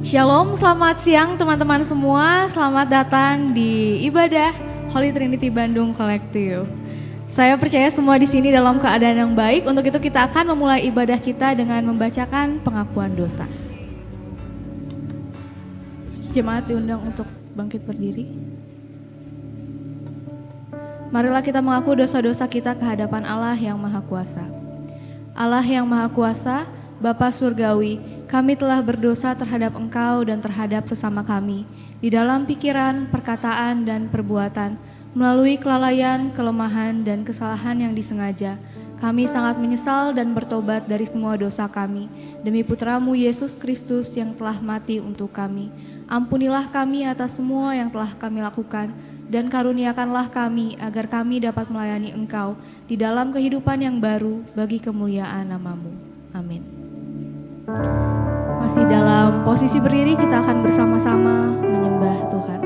Shalom, selamat siang teman-teman semua. Selamat datang di ibadah Holy Trinity Bandung Collective. Saya percaya semua di sini dalam keadaan yang baik. Untuk itu kita akan memulai ibadah kita dengan membacakan pengakuan dosa. Jemaat diundang untuk bangkit berdiri. Marilah kita mengaku dosa-dosa kita ke hadapan Allah yang Maha Kuasa. Allah yang Maha Kuasa, Bapa Surgawi, kami telah berdosa terhadap Engkau dan terhadap sesama kami, di dalam pikiran, perkataan, dan perbuatan, melalui kelalaian, kelemahan, dan kesalahan yang disengaja. Kami sangat menyesal dan bertobat dari semua dosa kami, demi Putramu Yesus Kristus yang telah mati untuk kami. Ampunilah kami atas semua yang telah kami lakukan, dan karuniakanlah kami agar kami dapat melayani Engkau di dalam kehidupan yang baru bagi kemuliaan nama-Mu. Amin. Masih dalam posisi berdiri, kita akan bersama-sama menyembah Tuhan.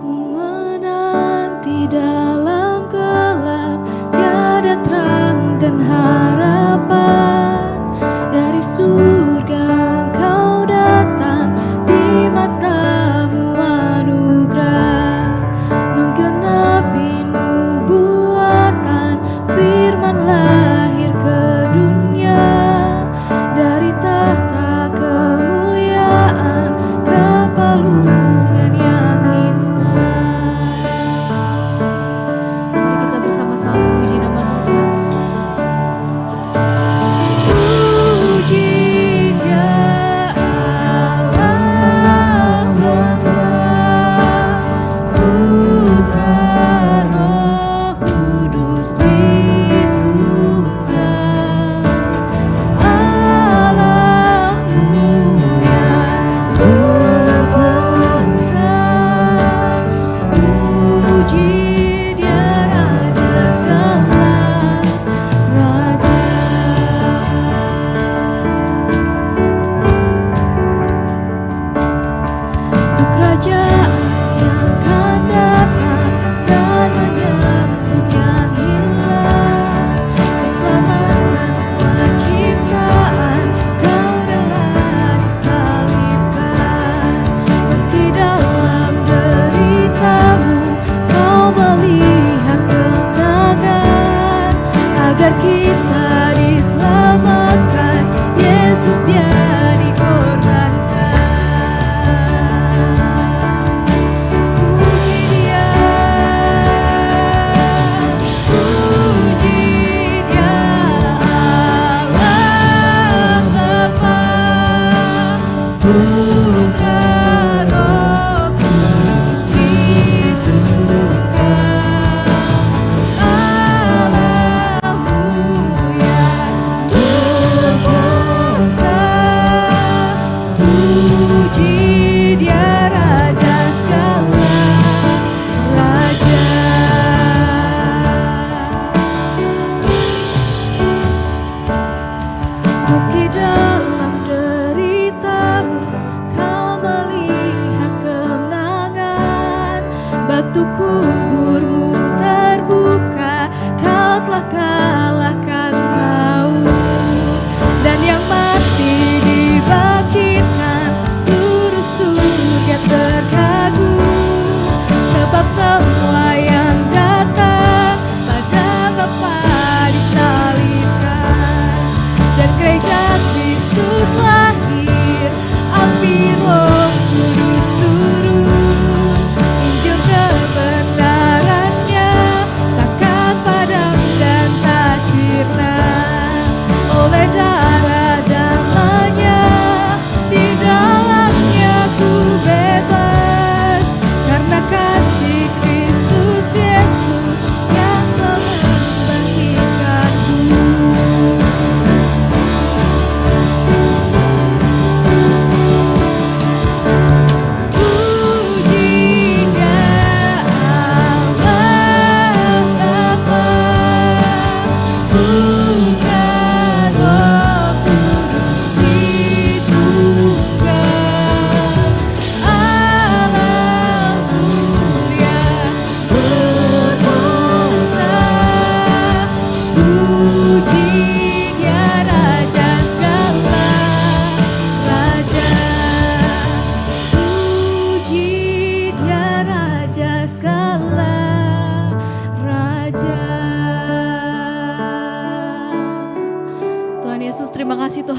Ku menanti dalam gelap, tiada terang dan harapan. Dari surga Engkau datang, di mata-Mu anugerah, menggenapi nubuatan, firman lahir ke dunia. Dari tahta kemuliaan ke palungan yang indah. Mari kita bersama-sama memuji nama Tuhan. Puji Dia Allah Bapa, Putra, Roh Kudus Tritunggal. Allah mulia berkuasa, puji Dia Raja segala raja. Untuk kerajaan yang akan datang dan menyambut yang hilang, untuk selamatkan semua ciptaan, Kau rela disalibkan. Meski dalam derita-Mu, Kau melihat kemenangan, agar kita diselamatkan. Yesus Dia dikorbankan. Puji Dia, puji Dia Allah Bapa, Putra, Roh Kudus Tritunggal. Allah mulia berkuasa, puji Dia Raja segala raja. Meski dalam derita-Mu, Kau melihat kemenangan. Batu kubur-Mu terbuka, Kau telah kalahkan maut. Dan yang mati dibangkitkan, seluruh surga terkagum. Sebab semua yang datang pada Bapa disalibkan. Dan gereja Kristus lahir, api Roh Kudus turun. Injil kebenarannya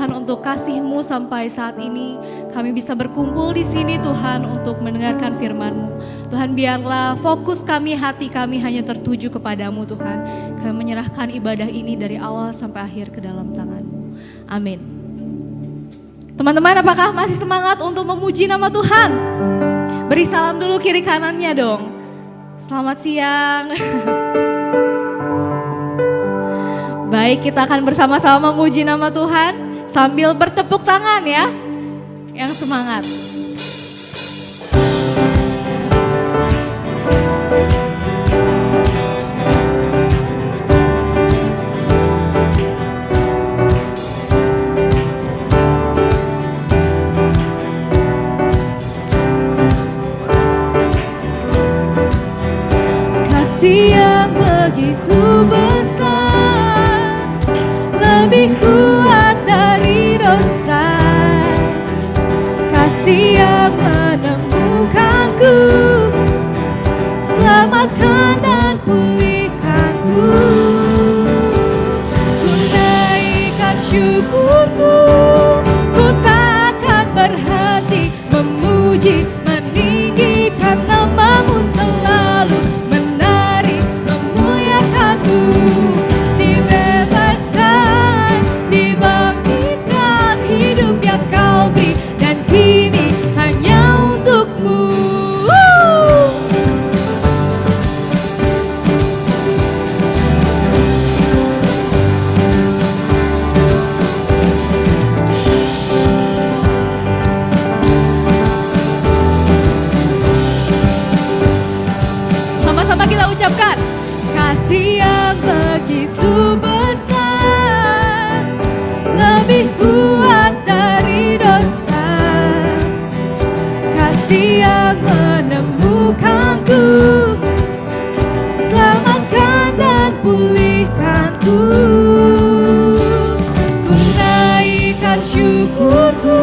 Tuhan untuk kasih-Mu sampai saat ini. Kami bisa berkumpul di sini Tuhan untuk mendengarkan firman-Mu. Tuhan, biarlah fokus kami, hati kami hanya tertuju kepadamu Tuhan. Kami menyerahkan ibadah ini dari awal sampai akhir ke dalam tangan-Mu. Amin. Teman-teman, apakah masih semangat untuk memuji nama Tuhan? Beri salam dulu kiri kanannya dong. Selamat siang. Baik, kita akan bersama-sama memuji nama Tuhan sambil bertepuk tangan ya. Yang semangat. Kasih yang begitu besar, lebih kuat dari dosa. Kasih yang menemukanku, selamatkan dan pulihkanku. Ku naikkan syukurku, ku takkan berhenti memuji, meninggikan nama-Mu selalu, menari, memuliakan-Mu. Dibebaskan, dibangkitkan, hidup yang Kau beri, dan kini hanya untuk-Mu. Sama-sama kita ucapkan, kasih yang begitu besar, lebih kuat dari dosa. Kasih yang menemukanku, selamatkan dan pulihkanku. Ku naikkan syukurku,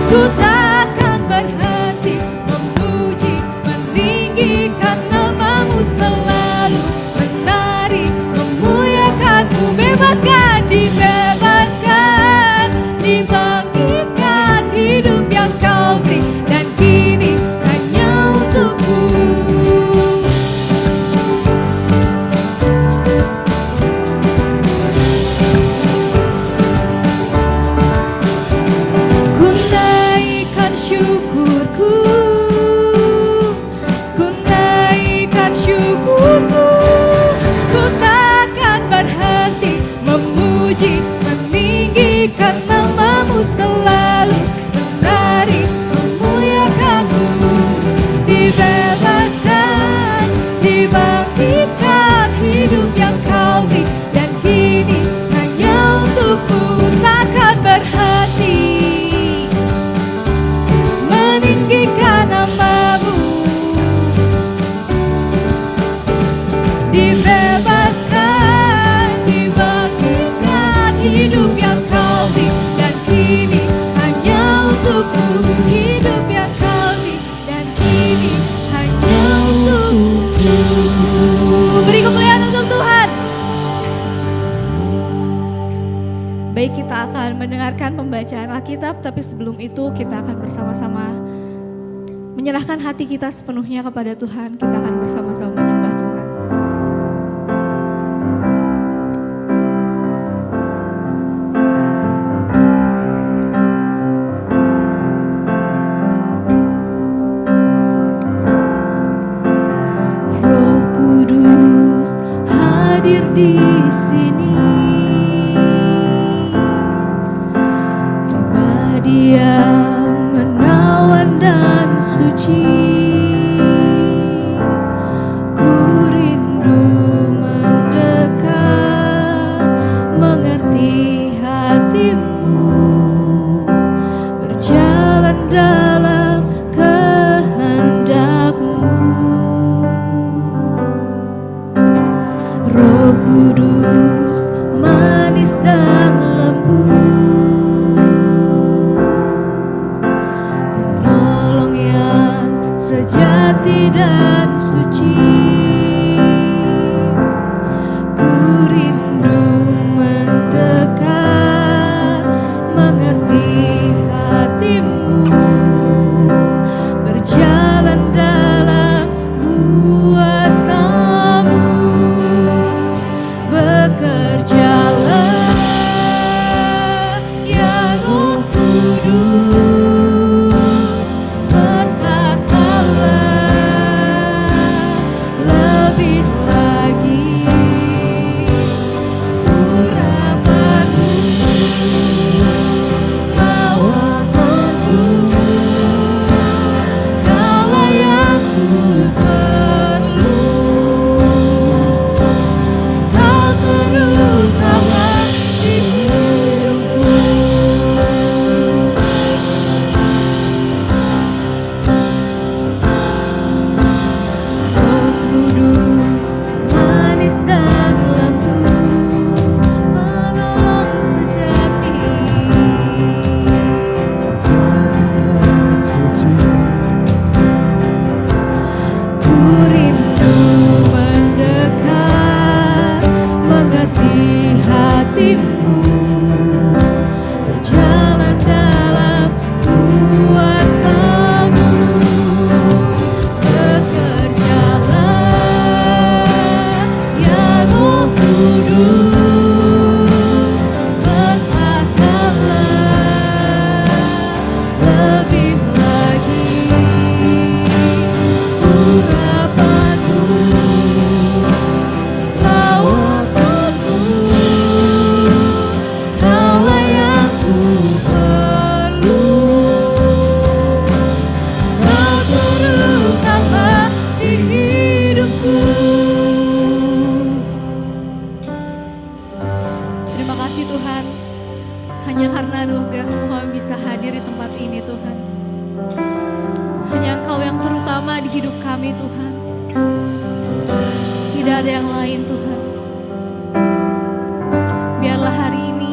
ku takkan berhenti memuji, meninggikan nama-Mu selalu, menari, memuliakan-Mu. Bebaskan, dibebaskan, dibangkitkan, hidup yang Kau beri, dan kini hanya untuk-Mu. Ku naikkan syukurku, ku naikkan syukurku, ku takkan berhenti memuji, meninggikan nama-Mu selalu, menari, memuliakan-Mu. Dibebaskan, dibangkitkan, hidup yang Kau beri, dan kini hanya untuk-Mu. Takkan berhenti meninggikan nama-Mu. Dibebaskan, dibangkitkan, hidup yang Kau beri, dan kini hanya untuk-Mu. Hidup yang Kau beri, dan kini hanya untuk-Mu. Beri kemuliaan untuk Tuhan. Baik, kita akan mendengarkan pembacaan Alkitab, tapi sebelum itu kita akan bersama-sama menyerahkan hati kita sepenuhnya kepada Tuhan. Kita akan bersama-sama menyembah Tuhan. Roh Kudus hadir di sini, pribadi yang menawan dan suci. Ku rindu mendekat, mengerti hati-Mu, berjalan dalam kehendak-Mu. Roh Kudus manis dan lembut, penolong yang sejati dan suci. Ku rindu mendekat, Tidak ada yang lain Tuhan. Biarlah hari ini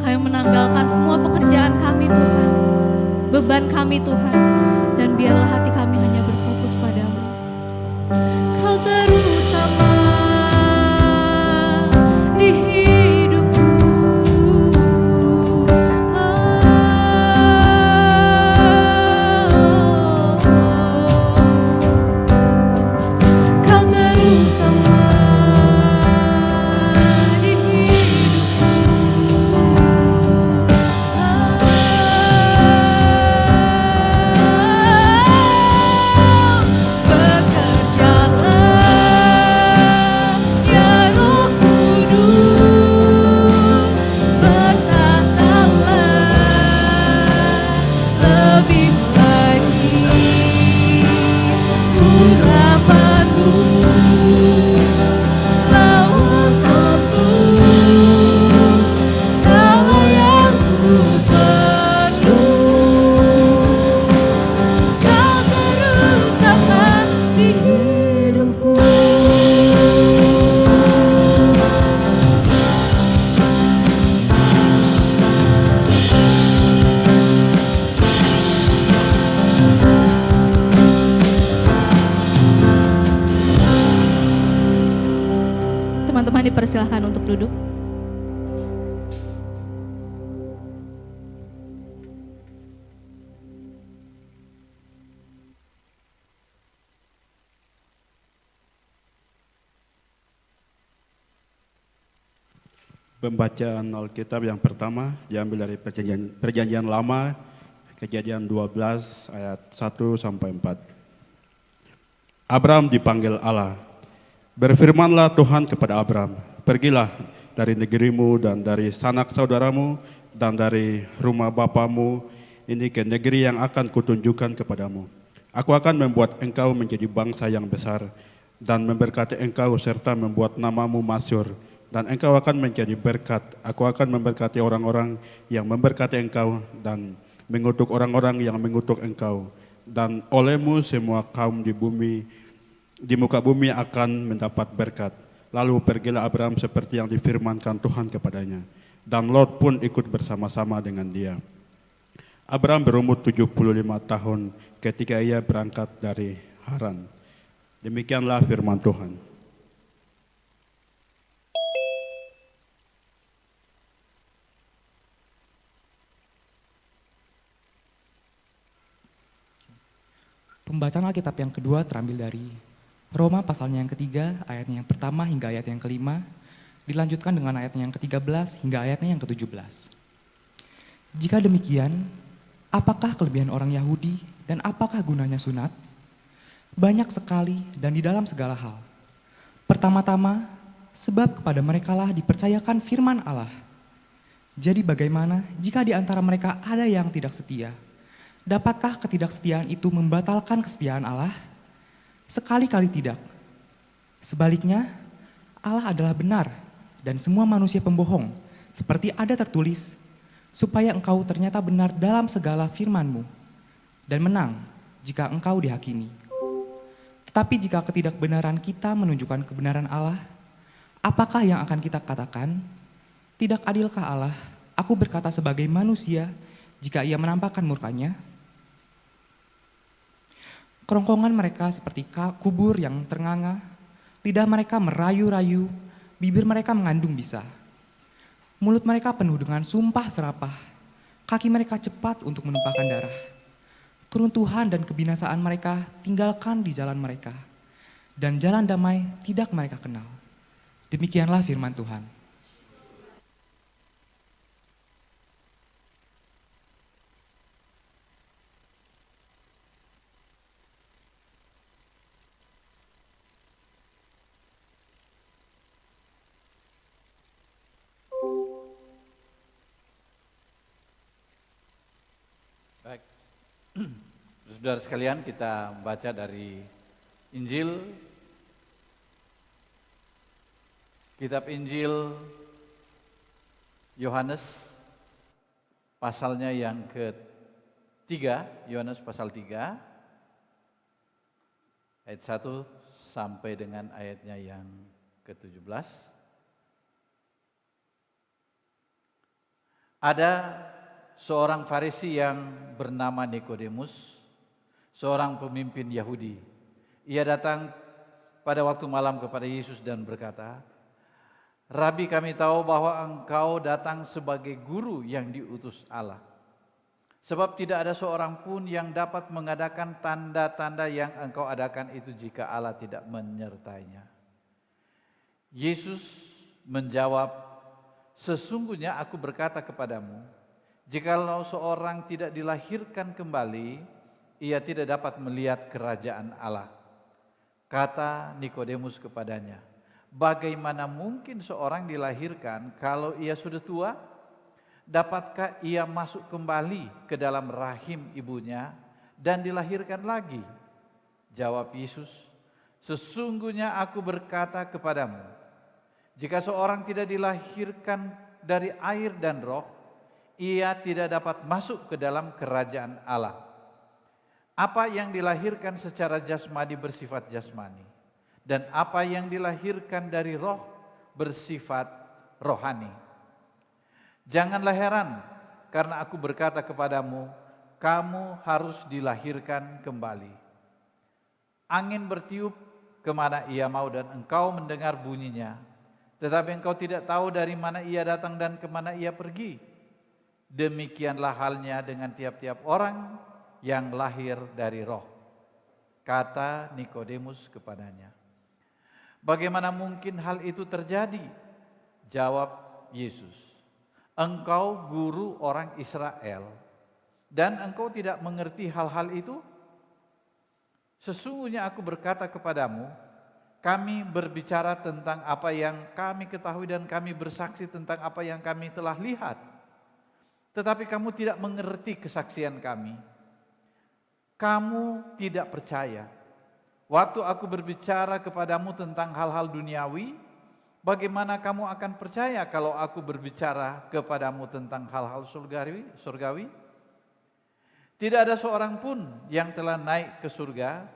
kami menanggalkan semua pekerjaan kami Tuhan, beban kami Tuhan, dan biarlah hati kami hanya berfokus padamu. Kau terutama di hidupku. Kau terutama di hidupku. Bekerjalah ya Roh Kudus, bertahtalah lebih lagi. Urapanmu lawatanku, Kaulah yang ku perlu. Kau terutama di hidupku. Teman-teman dipersilahkan untuk duduk. Pembacaan Alkitab yang pertama diambil dari Perjanjian Lama, Kejadian 12 ayat 1 sampai 4. Abram dipanggil Allah. Berfirmanlah Tuhan kepada Abram, pergilah dari negerimu dan dari sanak saudaramu dan dari rumah bapamu ini ke negeri yang akan kutunjukkan kepadamu. Aku akan membuat engkau menjadi bangsa yang besar dan memberkati engkau serta membuat namamu masyhur. Dan engkau akan menjadi berkat. Aku akan memberkati orang-orang yang memberkati engkau dan mengutuk orang-orang yang mengutuk engkau. Dan olehmu semua kaum di muka bumi akan mendapat berkat. Lalu pergilah Abram seperti yang difirmankan Tuhan kepadanya. Dan Lot pun ikut bersama-sama dengan dia. Abram berumur 75 tahun ketika ia berangkat dari Haran. Demikianlah firman Tuhan. Pembacaan Alkitab yang kedua terambil dari Roma pasalnya yang ketiga, ayatnya yang pertama hingga ayat yang kelima, dilanjutkan dengan ayatnya yang ke-13 hingga ayatnya yang ke-17. Jika demikian, apakah kelebihan orang Yahudi dan apakah gunanya sunat? Banyak sekali dan di dalam segala hal. Pertama-tama, sebab kepada merekalah dipercayakan firman Allah. Jadi bagaimana jika di antara mereka ada yang tidak setia? Dapatkah ketidaksetiaan itu membatalkan kesetiaan Allah? Sekali-kali tidak. Sebaliknya, Allah adalah benar dan semua manusia pembohong, seperti ada tertulis, supaya engkau ternyata benar dalam segala firman-Mu, dan menang jika engkau dihakimi. Tetapi jika ketidakbenaran kita menunjukkan kebenaran Allah, apakah yang akan kita katakan? Tidak adilkah Allah, aku berkata sebagai manusia, jika ia menampakkan murkanya? Kerongkongan mereka seperti kubur yang ternganga, lidah mereka merayu-rayu, bibir mereka mengandung bisa. Mulut mereka penuh dengan sumpah serapah, kaki mereka cepat untuk menumpahkan darah. Keruntuhan dan kebinasaan mereka tinggalkan di jalan mereka, dan jalan damai tidak mereka kenal. Demikianlah firman Tuhan. Baik, saudara sekalian, kita baca dari Injil, kitab Injil Yohanes, pasalnya yang ketiga, Yohanes pasal 3, ayat 1 sampai dengan ayatnya yang ke-17. Ada seorang Farisi yang bernama Nikodemus, seorang pemimpin Yahudi. Ia datang pada waktu malam kepada Yesus dan berkata, "Rabi, kami tahu bahwa engkau datang sebagai guru yang diutus Allah. Sebab tidak ada seorang pun yang dapat mengadakan tanda-tanda yang engkau adakan itu jika Allah tidak menyertainya." Yesus menjawab, "Sesungguhnya aku berkata kepadamu, jikalau seorang tidak dilahirkan kembali, ia tidak dapat melihat kerajaan Allah." Kata Nikodemus kepadanya, "Bagaimana mungkin seorang dilahirkan kalau ia sudah tua? Dapatkah ia masuk kembali ke dalam rahim ibunya dan dilahirkan lagi?" Jawab Yesus, "Sesungguhnya aku berkata kepadamu, jika seorang tidak dilahirkan dari air dan roh, ia tidak dapat masuk ke dalam kerajaan Allah. Apa yang dilahirkan secara jasmani bersifat jasmani, dan apa yang dilahirkan dari roh bersifat rohani. Janganlah heran karena aku berkata kepadamu, kamu harus dilahirkan kembali. Angin bertiup kemana ia mau dan engkau mendengar bunyinya, tetapi engkau tidak tahu dari mana ia datang dan kemana ia pergi. Demikianlah halnya dengan tiap-tiap orang yang lahir dari roh." Kata Nikodemus kepadanya, "Bagaimana mungkin hal itu terjadi?" Jawab Yesus, "Engkau guru orang Israel dan engkau tidak mengerti hal-hal itu? Sesungguhnya aku berkata kepadamu, kami berbicara tentang apa yang kami ketahui dan kami bersaksi tentang apa yang kami telah lihat. Tetapi kamu tidak mengerti kesaksian kami. Kamu tidak percaya. Waktu aku berbicara kepadamu tentang hal-hal duniawi, bagaimana kamu akan percaya kalau aku berbicara kepadamu tentang hal-hal surgawi? Tidak ada seorang pun yang telah naik ke surga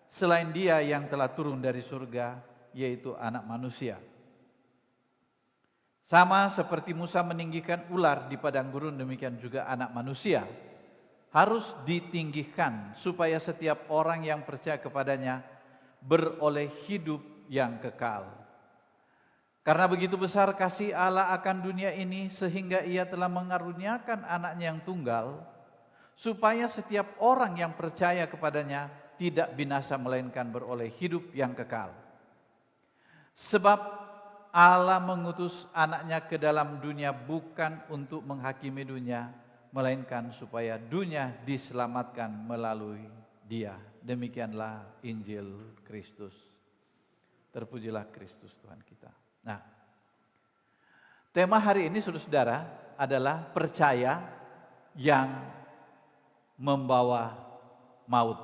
selain Dia yang telah turun dari surga, yaitu Anak Manusia. Sama seperti Musa meninggikan ular di padang gurun, demikian juga Anak Manusia harus ditinggikan supaya setiap orang yang percaya kepadanya beroleh hidup yang kekal. Karena begitu besar kasih Allah akan dunia ini sehingga Ia telah mengaruniakan anaknya yang tunggal, supaya setiap orang yang percaya kepadanya tidak binasa melainkan beroleh hidup yang kekal. Sebab Allah mengutus anaknya ke dalam dunia bukan untuk menghakimi dunia, melainkan supaya dunia diselamatkan melalui Dia. Demikianlah Injil Kristus. Terpujilah Kristus Tuhan kita. Nah, tema hari ini saudara-saudara adalah percaya yang membawa maut.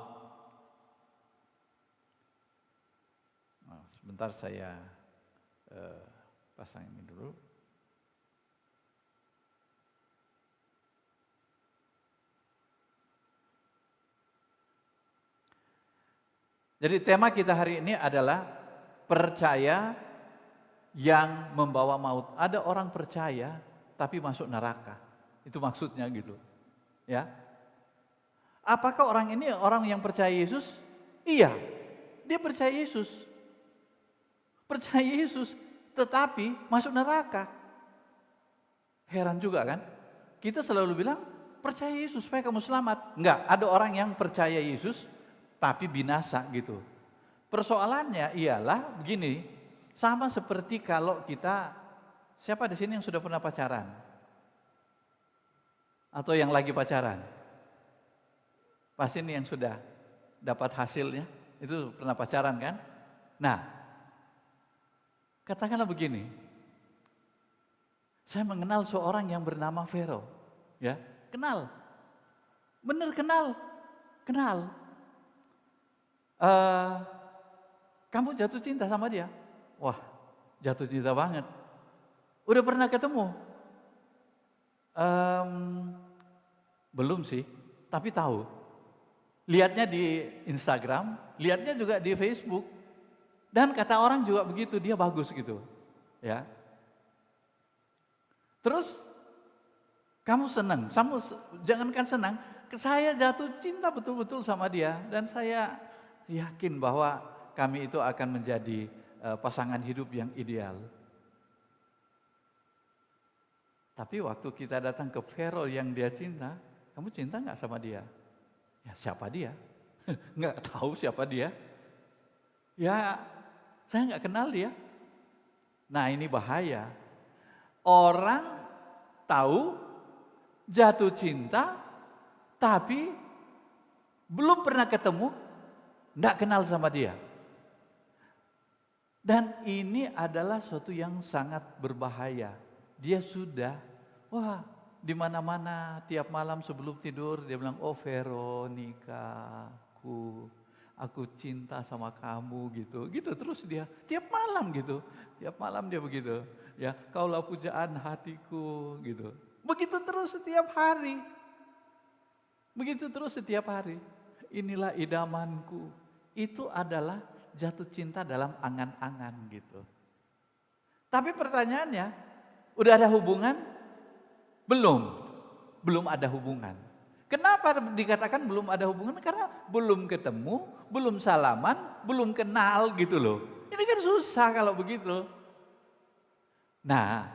Nah, sebentar saya pasang ini dulu. Jadi tema kita hari ini adalah percaya yang membawa maut. Ada orang percaya tapi masuk neraka. Itu maksudnya gitu. Ya. Apakah orang ini orang yang percaya Yesus? Iya. Dia percaya Yesus. Percaya Yesus, tetapi masuk neraka. Heran juga kan? Kita selalu bilang percaya Yesus supaya kamu selamat. Enggak, ada orang yang percaya Yesus tapi binasa gitu. Persoalannya ialah begini, sama seperti kalau kita, siapa di sini yang sudah pernah pacaran? Atau yang lagi pacaran? Pasti ini yang sudah dapat hasilnya, itu pernah pacaran kan? Nah, katakanlah begini, saya mengenal seorang yang bernama Vero, ya, kenal, bener kenal. Kamu jatuh cinta sama dia? Wah, jatuh cinta banget. Udah pernah ketemu? Belum sih, tapi tahu. lihatnya di Instagram, lihatnya juga di Facebook. Dan kata orang juga begitu, dia bagus gitu. Ya. Terus kamu senang, jangankan senang, saya jatuh cinta betul-betul sama dia dan saya yakin bahwa kami itu akan menjadi pasangan hidup yang ideal. Tapi waktu kita datang ke Vero yang dia cinta, kamu cinta nggak sama dia? Ya siapa dia? Nggak tahu siapa dia. Ya saya nggak kenal dia. Nah ini bahaya. Orang tahu jatuh cinta, tapi belum pernah ketemu, nggak kenal sama dia. Dan ini adalah suatu yang sangat berbahaya. Dia sudah, wah di mana-mana tiap malam sebelum tidur dia bilang, oh Veronica, aku cinta sama kamu gitu terus dia tiap malam gitu, tiap malam dia begitu, ya kaulah pujaan hatiku gitu, begitu terus setiap hari, begitu terus setiap hari. Inilah idamanku, itu adalah jatuh cinta dalam angan-angan gitu. Tapi pertanyaannya, udah ada hubungan? Belum ada hubungan. Kenapa dikatakan belum ada hubungan? Karena belum ketemu, belum salaman, belum kenal gitu loh. Ini kan susah kalau begitu. Nah,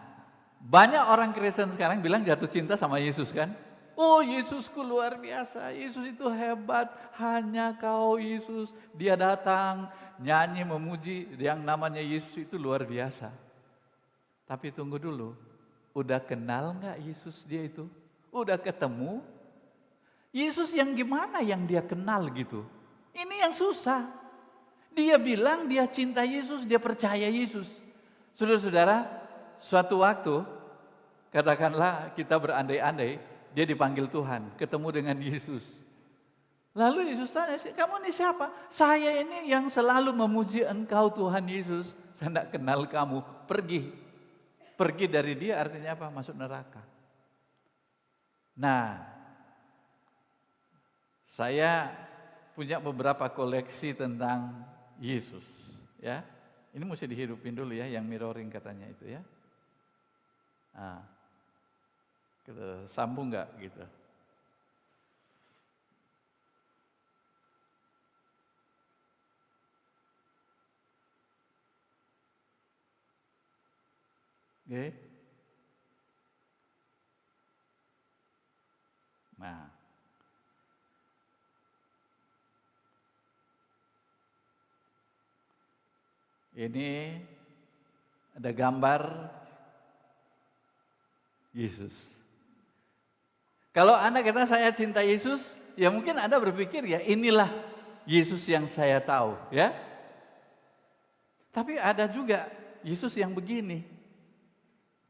banyak orang Kristen sekarang bilang jatuh cinta sama Yesus kan? Oh Yesusku luar biasa, Yesus itu hebat, hanya kau Yesus. Dia datang, nyanyi, memuji, yang namanya Yesus itu luar biasa. Tapi tunggu dulu, udah kenal nggak Yesus dia itu? Udah ketemu? Yesus yang gimana yang dia kenal gitu? Ini yang susah. Dia bilang dia cinta Yesus, dia percaya Yesus. Saudara-saudara, suatu waktu, katakanlah kita berandai-andai, dia dipanggil Tuhan, ketemu dengan Yesus. Lalu Yesus tanya, kamu ini siapa? Saya ini yang selalu memuji engkau Tuhan Yesus. Saya tidak kenal kamu, pergi. Pergi dari dia artinya apa? Masuk neraka. Nah, saya punya beberapa koleksi tentang Yesus. Ya, ini mesti dihidupin dulu ya, yang mirroring katanya itu ya. Nah, kita sambung nggak gitu? Oke. Nah, ini ada gambar Yesus. Kalau Anda kata saya cinta Yesus, ya mungkin Anda berpikir ya inilah Yesus yang saya tahu, ya. Tapi ada juga Yesus yang begini.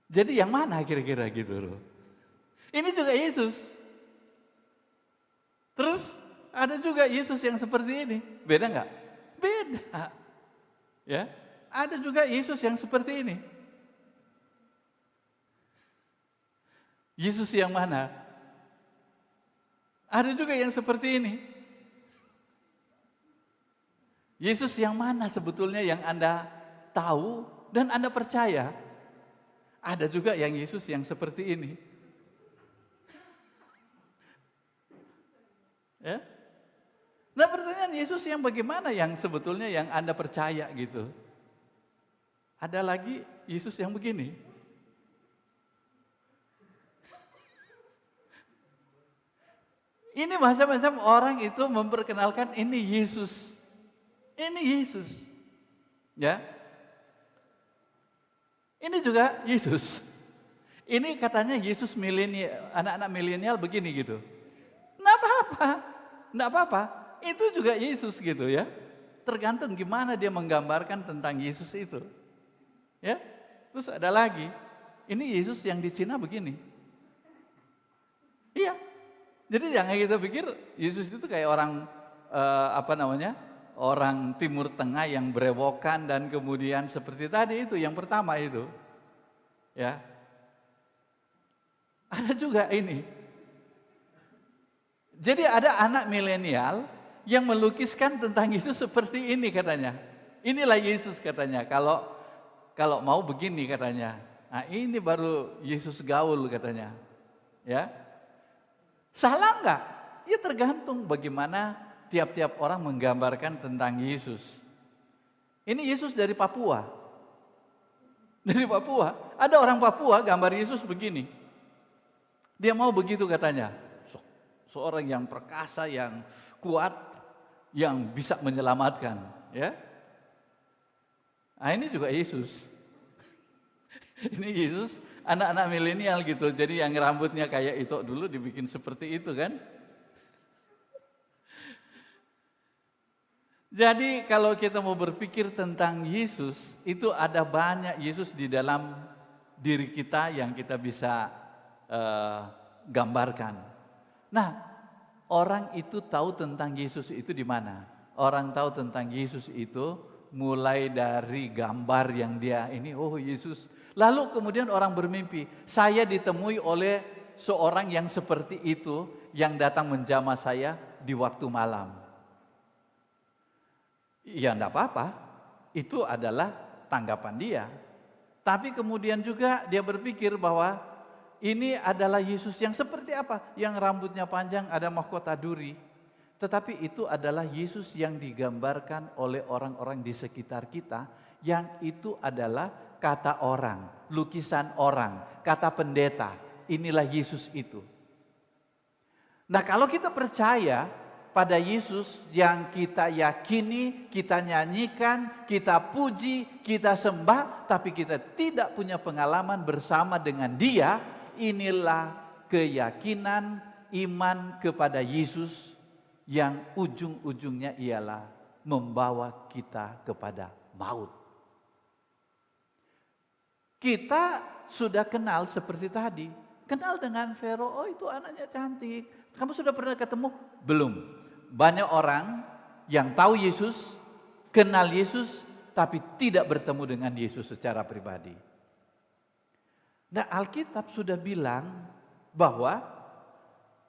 Jadi yang mana kira-kira gitu loh. Ini juga Yesus. Terus ada juga Yesus yang seperti ini. Beda nggak? Beda. Ya, ada juga Yesus yang seperti ini. Yesus yang mana? Ada juga yang seperti ini. Yesus yang mana sebetulnya yang Anda tahu dan Anda percaya? Ada juga yang Yesus yang seperti ini. Ya? Nah pertanyaan Yesus yang bagaimana yang sebetulnya yang Anda percaya gitu? Ada lagi Yesus yang begini. Ini macam-macam orang itu memperkenalkan ini Yesus. Ini Yesus. Ya. Ini juga Yesus. Ini katanya Yesus milenial, anak-anak milenial begini gitu. Nggak apa-apa. Nggak apa-apa. Itu juga Yesus gitu ya. Tergantung gimana dia menggambarkan tentang Yesus itu. Ya. Terus ada lagi. Ini Yesus yang di Cina begini. Iya. Jadi jangan kita pikir Yesus itu kayak orang orang Timur Tengah yang berewokan dan kemudian seperti tadi itu yang pertama itu. Ya. Ada juga ini. Jadi ada anak milenial yang melukiskan tentang Yesus seperti ini katanya. Inilah Yesus katanya. Kalau mau begini katanya. Nah, ini baru Yesus gaul katanya. Ya. Salah enggak? Ya tergantung bagaimana tiap-tiap orang menggambarkan tentang Yesus. Ini Yesus dari Papua. Dari Papua. Ada orang Papua gambar Yesus begini. Dia mau begitu katanya. Seorang yang perkasa, yang kuat, yang bisa menyelamatkan, ya. Nah, ini juga Yesus. Ini Yesus anak-anak milenial gitu. Jadi yang rambutnya kayak itu dulu dibikin seperti itu kan. Jadi kalau kita mau berpikir tentang Yesus, itu ada banyak Yesus di dalam diri kita yang kita bisa gambarkan. Nah, orang itu tahu tentang Yesus itu di mana? Orang tahu tentang Yesus itu mulai dari gambar yang dia ini, oh Yesus. Lalu kemudian orang bermimpi, saya ditemui oleh seorang yang seperti itu yang datang menjamah saya di waktu malam. Ya enggak apa-apa, itu adalah tanggapan dia. Tapi kemudian juga dia berpikir bahwa ini adalah Yesus yang seperti apa? Yang rambutnya panjang, ada mahkota duri. Tetapi itu adalah Yesus yang digambarkan oleh orang-orang di sekitar kita, yang itu adalah kata orang, lukisan orang, kata pendeta. Inilah Yesus itu. Nah, kalau kita percaya pada Yesus yang kita yakini, kita nyanyikan, kita puji, kita sembah, tapi kita tidak punya pengalaman bersama dengan Dia, inilah keyakinan iman kepada Yesus yang ujung-ujungnya ialah membawa kita kepada maut. Kita sudah kenal seperti tadi, kenal dengan Vero, oh itu anaknya cantik. Kamu sudah pernah ketemu? Belum. Banyak orang yang tahu Yesus, kenal Yesus, tapi tidak bertemu dengan Yesus secara pribadi. Nah, Alkitab sudah bilang bahwa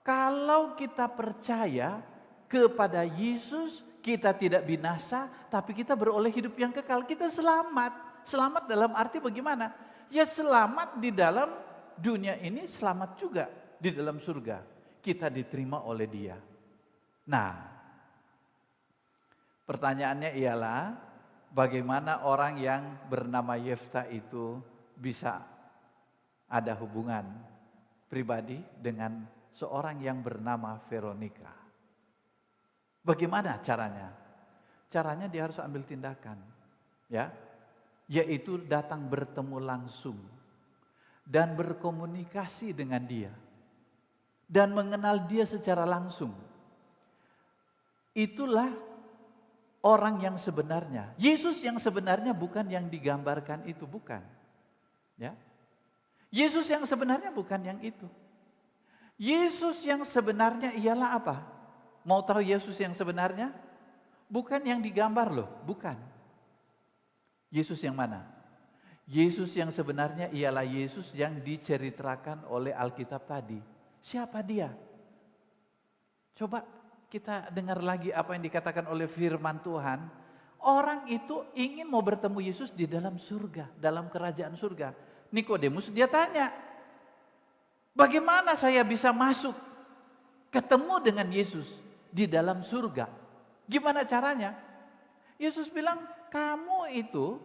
kalau kita percaya kepada Yesus, kita tidak binasa, tapi kita beroleh hidup yang kekal. Kita selamat. Selamat dalam arti bagaimana? Ya selamat di dalam dunia ini, selamat juga di dalam surga. Kita diterima oleh Dia. Nah, pertanyaannya ialah bagaimana orang yang bernama Yefta itu bisa ada hubungan pribadi dengan seorang yang bernama Veronica. Bagaimana caranya? Caranya dia harus ambil tindakan, ya, yaitu datang bertemu langsung dan berkomunikasi dengan dia dan mengenal dia secara langsung. Itulah orang yang sebenarnya. Yesus yang sebenarnya bukan yang digambarkan itu, bukan. Ya. Yesus yang sebenarnya bukan yang itu. Yesus yang sebenarnya ialah apa? Mau tahu Yesus yang sebenarnya? Bukan yang digambar loh, bukan. Yesus yang mana? Yesus yang sebenarnya ialah Yesus yang diceritakan oleh Alkitab tadi. Siapa dia? Coba kita dengar lagi apa yang dikatakan oleh firman Tuhan. Orang itu ingin mau bertemu Yesus di dalam surga, dalam kerajaan surga. Nikodemus dia tanya, bagaimana saya bisa masuk ketemu dengan Yesus di dalam surga? Gimana caranya? Yesus bilang, kamu itu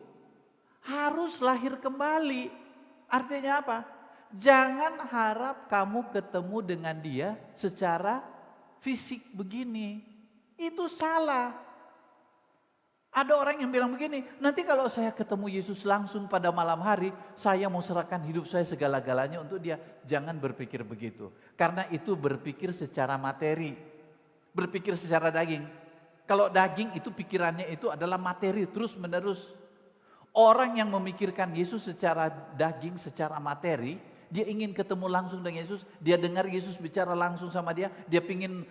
harus lahir kembali. Artinya apa? Jangan harap kamu ketemu dengan Dia secara fisik begini. Itu salah. Ada orang yang bilang begini, nanti kalau saya ketemu Yesus langsung pada malam hari, saya mau serahkan hidup saya segala-galanya untuk Dia. Jangan berpikir begitu. Karena itu berpikir secara materi. Berpikir secara daging. Kalau daging itu pikirannya itu adalah materi terus menerus. Orang yang memikirkan Yesus secara daging, secara materi, dia ingin ketemu langsung dengan Yesus, dia dengar Yesus bicara langsung sama dia pingin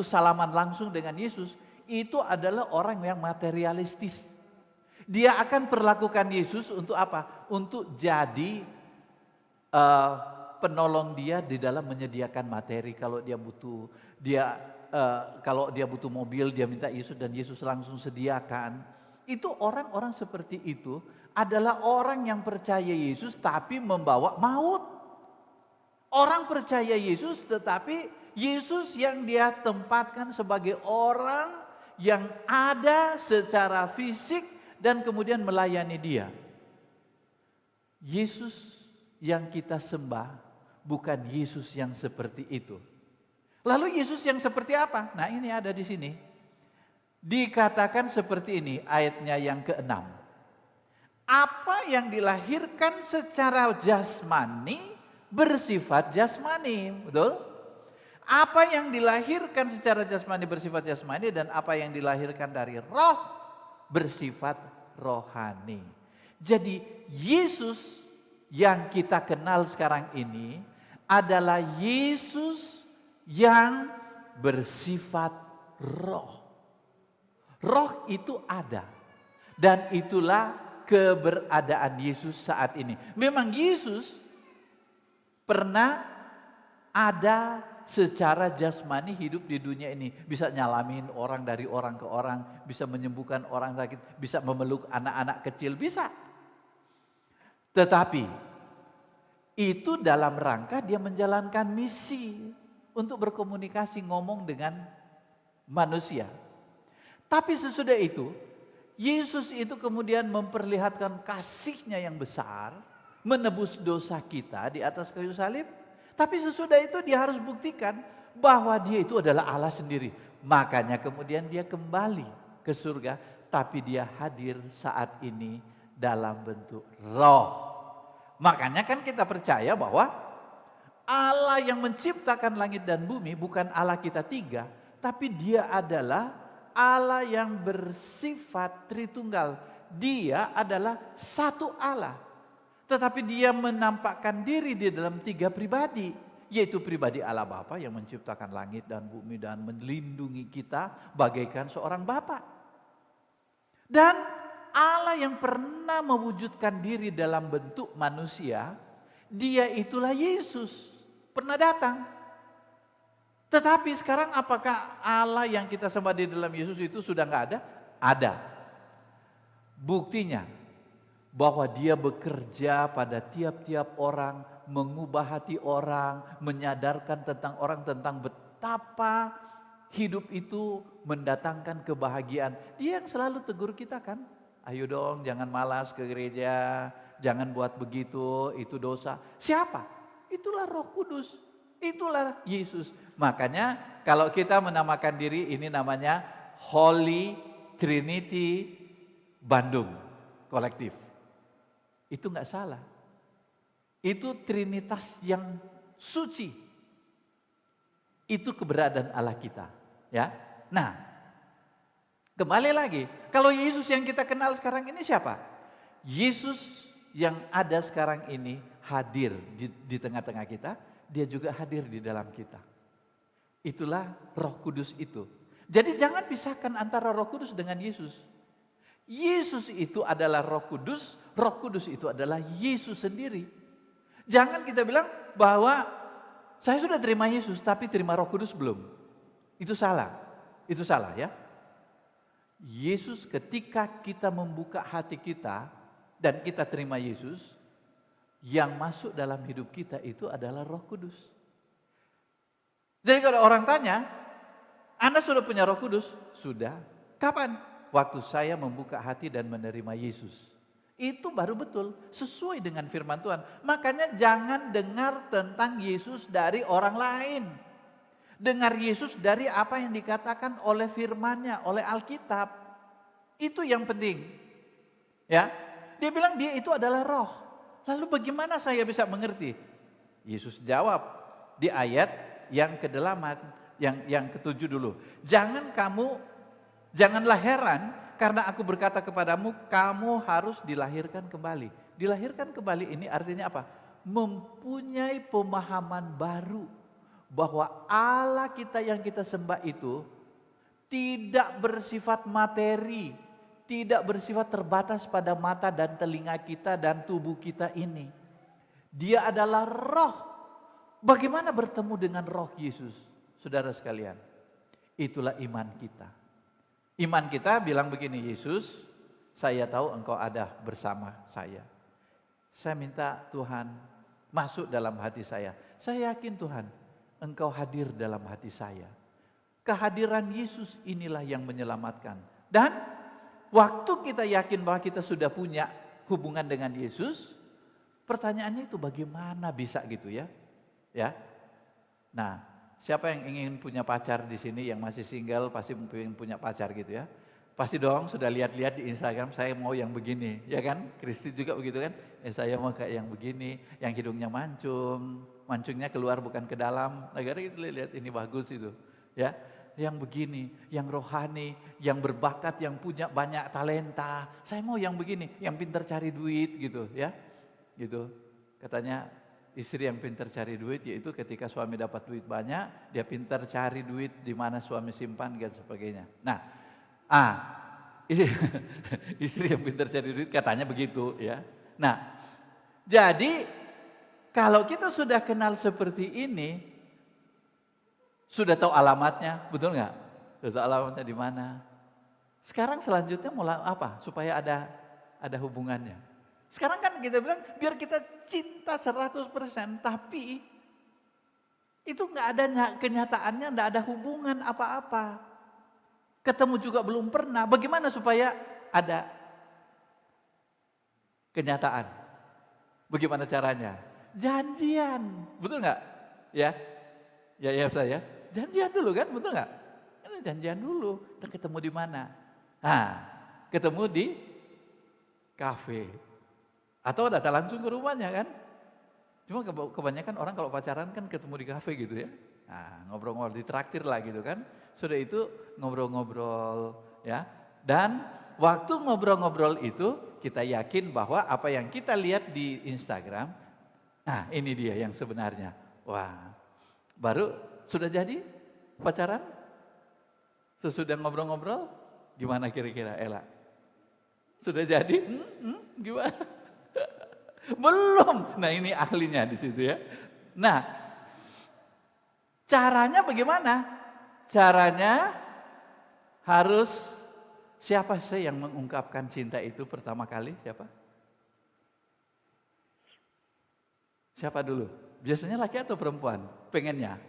salaman langsung dengan Yesus, itu adalah orang yang materialistis. Dia akan perlakukan Yesus untuk apa? Untuk jadi penolong dia di dalam menyediakan materi kalau dia butuh. Dia kalau dia butuh mobil dia minta Yesus dan Yesus langsung sediakan. Itu orang-orang seperti itu adalah orang yang percaya Yesus tapi membawa maut. Orang percaya Yesus tetapi Yesus yang dia tempatkan sebagai orang yang ada secara fisik dan kemudian melayani dia. Yesus yang kita sembah bukan Yesus yang seperti itu. Lalu Yesus yang seperti apa? Nah, ini ada di sini. Dikatakan seperti ini ayatnya yang ke-6. Apa yang dilahirkan secara jasmani bersifat jasmani, betul? Apa yang dilahirkan secara jasmani bersifat jasmani dan apa yang dilahirkan dari roh bersifat rohani. Jadi Yesus yang kita kenal sekarang ini adalah Yesus yang bersifat roh. Roh itu ada dan itulah keberadaan Yesus saat ini. Memang Yesus pernah ada secara jasmani hidup di dunia ini. Bisa nyalamin orang dari orang ke orang, bisa menyembuhkan orang sakit, bisa memeluk anak-anak kecil, bisa. Tetapi itu dalam rangka dia menjalankan misi untuk berkomunikasi, ngomong dengan manusia. Tapi sesudah itu, Yesus itu kemudian memperlihatkan kasih-Nya yang besar, menebus dosa kita di atas kayu salib. Tapi sesudah itu dia harus buktikan bahwa dia itu adalah Allah sendiri. Makanya kemudian dia kembali ke surga, tapi dia hadir saat ini dalam bentuk roh. Makanya kan kita percaya bahwa Allah yang menciptakan langit dan bumi bukan Allah kita tiga, tapi dia adalah Allah yang bersifat Tritunggal. Dia adalah satu Allah. Tetapi dia menampakkan diri di dalam tiga pribadi. Yaitu pribadi Allah Bapa yang menciptakan langit dan bumi dan melindungi kita bagaikan seorang Bapa. Dan Allah yang pernah mewujudkan diri dalam bentuk manusia, dia itulah Yesus. Pernah datang. Tetapi sekarang apakah Allah yang kita sembah di dalam Yesus itu sudah nggak ada? Ada. Buktinya bahwa dia bekerja pada tiap-tiap orang, mengubah hati orang, menyadarkan tentang orang tentang betapa hidup itu mendatangkan kebahagiaan. Dia yang selalu tegur kita kan, ayo dong jangan malas ke gereja, jangan buat begitu, itu dosa. Siapa? Itulah Roh Kudus, itulah Yesus. Makanya kalau kita menamakan diri ini namanya Holy Trinity Bandung Kolektif. Itu nggak salah. Itu Trinitas yang suci. Itu keberadaan Allah kita, ya. Nah, kembali lagi, kalau Yesus yang kita kenal sekarang ini siapa? Yesus yang ada sekarang ini hadir di tengah-tengah kita, dia juga hadir di dalam kita. Itulah Roh Kudus itu. Jadi jangan pisahkan antara Roh Kudus dengan Yesus. Yesus itu adalah Roh Kudus itu adalah Yesus sendiri. Jangan kita bilang bahwa saya sudah terima Yesus tapi terima Roh Kudus belum. Itu salah. Itu salah ya. Yesus ketika kita membuka hati kita dan kita terima Yesus, yang masuk dalam hidup kita itu adalah Roh Kudus. Jadi kalau orang tanya, Anda sudah punya Roh Kudus? Sudah. Kapan? Waktu saya membuka hati dan menerima Yesus. Itu baru betul, sesuai dengan firman Tuhan. Makanya jangan dengar tentang Yesus dari orang lain. Dengar Yesus dari apa yang dikatakan oleh firman-Nya, oleh Alkitab. Itu yang penting. Ya, dia bilang dia itu adalah roh. Lalu bagaimana saya bisa mengerti? Yesus jawab di ayat yang ke-8, yang ke-7 dulu. Janganlah heran karena aku berkata kepadamu, kamu harus dilahirkan kembali. Dilahirkan kembali ini artinya apa? Mempunyai pemahaman baru bahwa Allah kita yang kita sembah itu tidak bersifat materi, tidak bersifat terbatas pada mata dan telinga kita dan tubuh kita ini. Dia adalah roh. Bagaimana bertemu dengan roh Yesus, saudara sekalian? Itulah iman kita. Iman kita bilang begini, Yesus, saya tahu engkau ada bersama saya. Saya minta Tuhan masuk dalam hati saya. Saya yakin Tuhan, engkau hadir dalam hati saya. Kehadiran Yesus inilah yang menyelamatkan. Dan waktu kita yakin bahwa kita sudah punya hubungan dengan Yesus, pertanyaannya itu bagaimana bisa gitu ya? Ya. Nah, siapa yang ingin punya pacar di sini yang masih single pasti ingin punya pacar gitu ya? Pasti dong sudah lihat-lihat di Instagram, saya mau yang begini, ya kan? Kristi juga begitu kan? Saya mau kayak yang begini, yang hidungnya mancung, mancungnya keluar bukan ke dalam. Negara itu lihat ini bagus itu, ya. Yang begini, yang rohani, yang berbakat, yang punya banyak talenta. Saya mau yang begini, yang pintar cari duit gitu, ya. Gitu. Katanya istri yang pintar cari duit yaitu ketika suami dapat duit banyak, dia pintar cari duit di mana suami simpan dan sebagainya. Nah, istri yang pintar cari duit katanya begitu ya. Nah, jadi kalau kita sudah kenal seperti ini, sudah tahu alamatnya, betul nggak? Sudah tahu alamatnya di mana. Sekarang selanjutnya mulai apa? Supaya ada hubungannya. Sekarang kan kita bilang biar kita cinta 100%, tapi itu nggak ada kenyataannya, nggak ada hubungan apa-apa. Ketemu juga belum pernah. Bagaimana supaya ada kenyataan? Bagaimana caranya? Janjian, betul nggak? Ya, ya saya. Janjian dulu kan, betul nggak? Janjian dulu. Kita ketemu di mana? Ketemu di kafe. Atau datang langsung ke rumahnya kan? Cuma kebanyakan orang kalau pacaran kan ketemu di kafe gitu ya. Ngobrol-ngobrol, ditraktir lah gitu kan. Sudah itu ngobrol-ngobrol ya. Dan waktu ngobrol-ngobrol itu kita yakin bahwa apa yang kita lihat di Instagram, ini dia yang sebenarnya. Wah, baru sudah jadi pacaran? Sesudah ngobrol-ngobrol, gimana kira-kira Ella? Sudah jadi? Gimana? Belum. Nah ini ahlinya di situ ya. Nah, caranya bagaimana? Caranya harus siapa sih yang mengungkapkan cinta itu pertama kali? Siapa? Siapa dulu? Biasanya laki atau perempuan? Pengennya?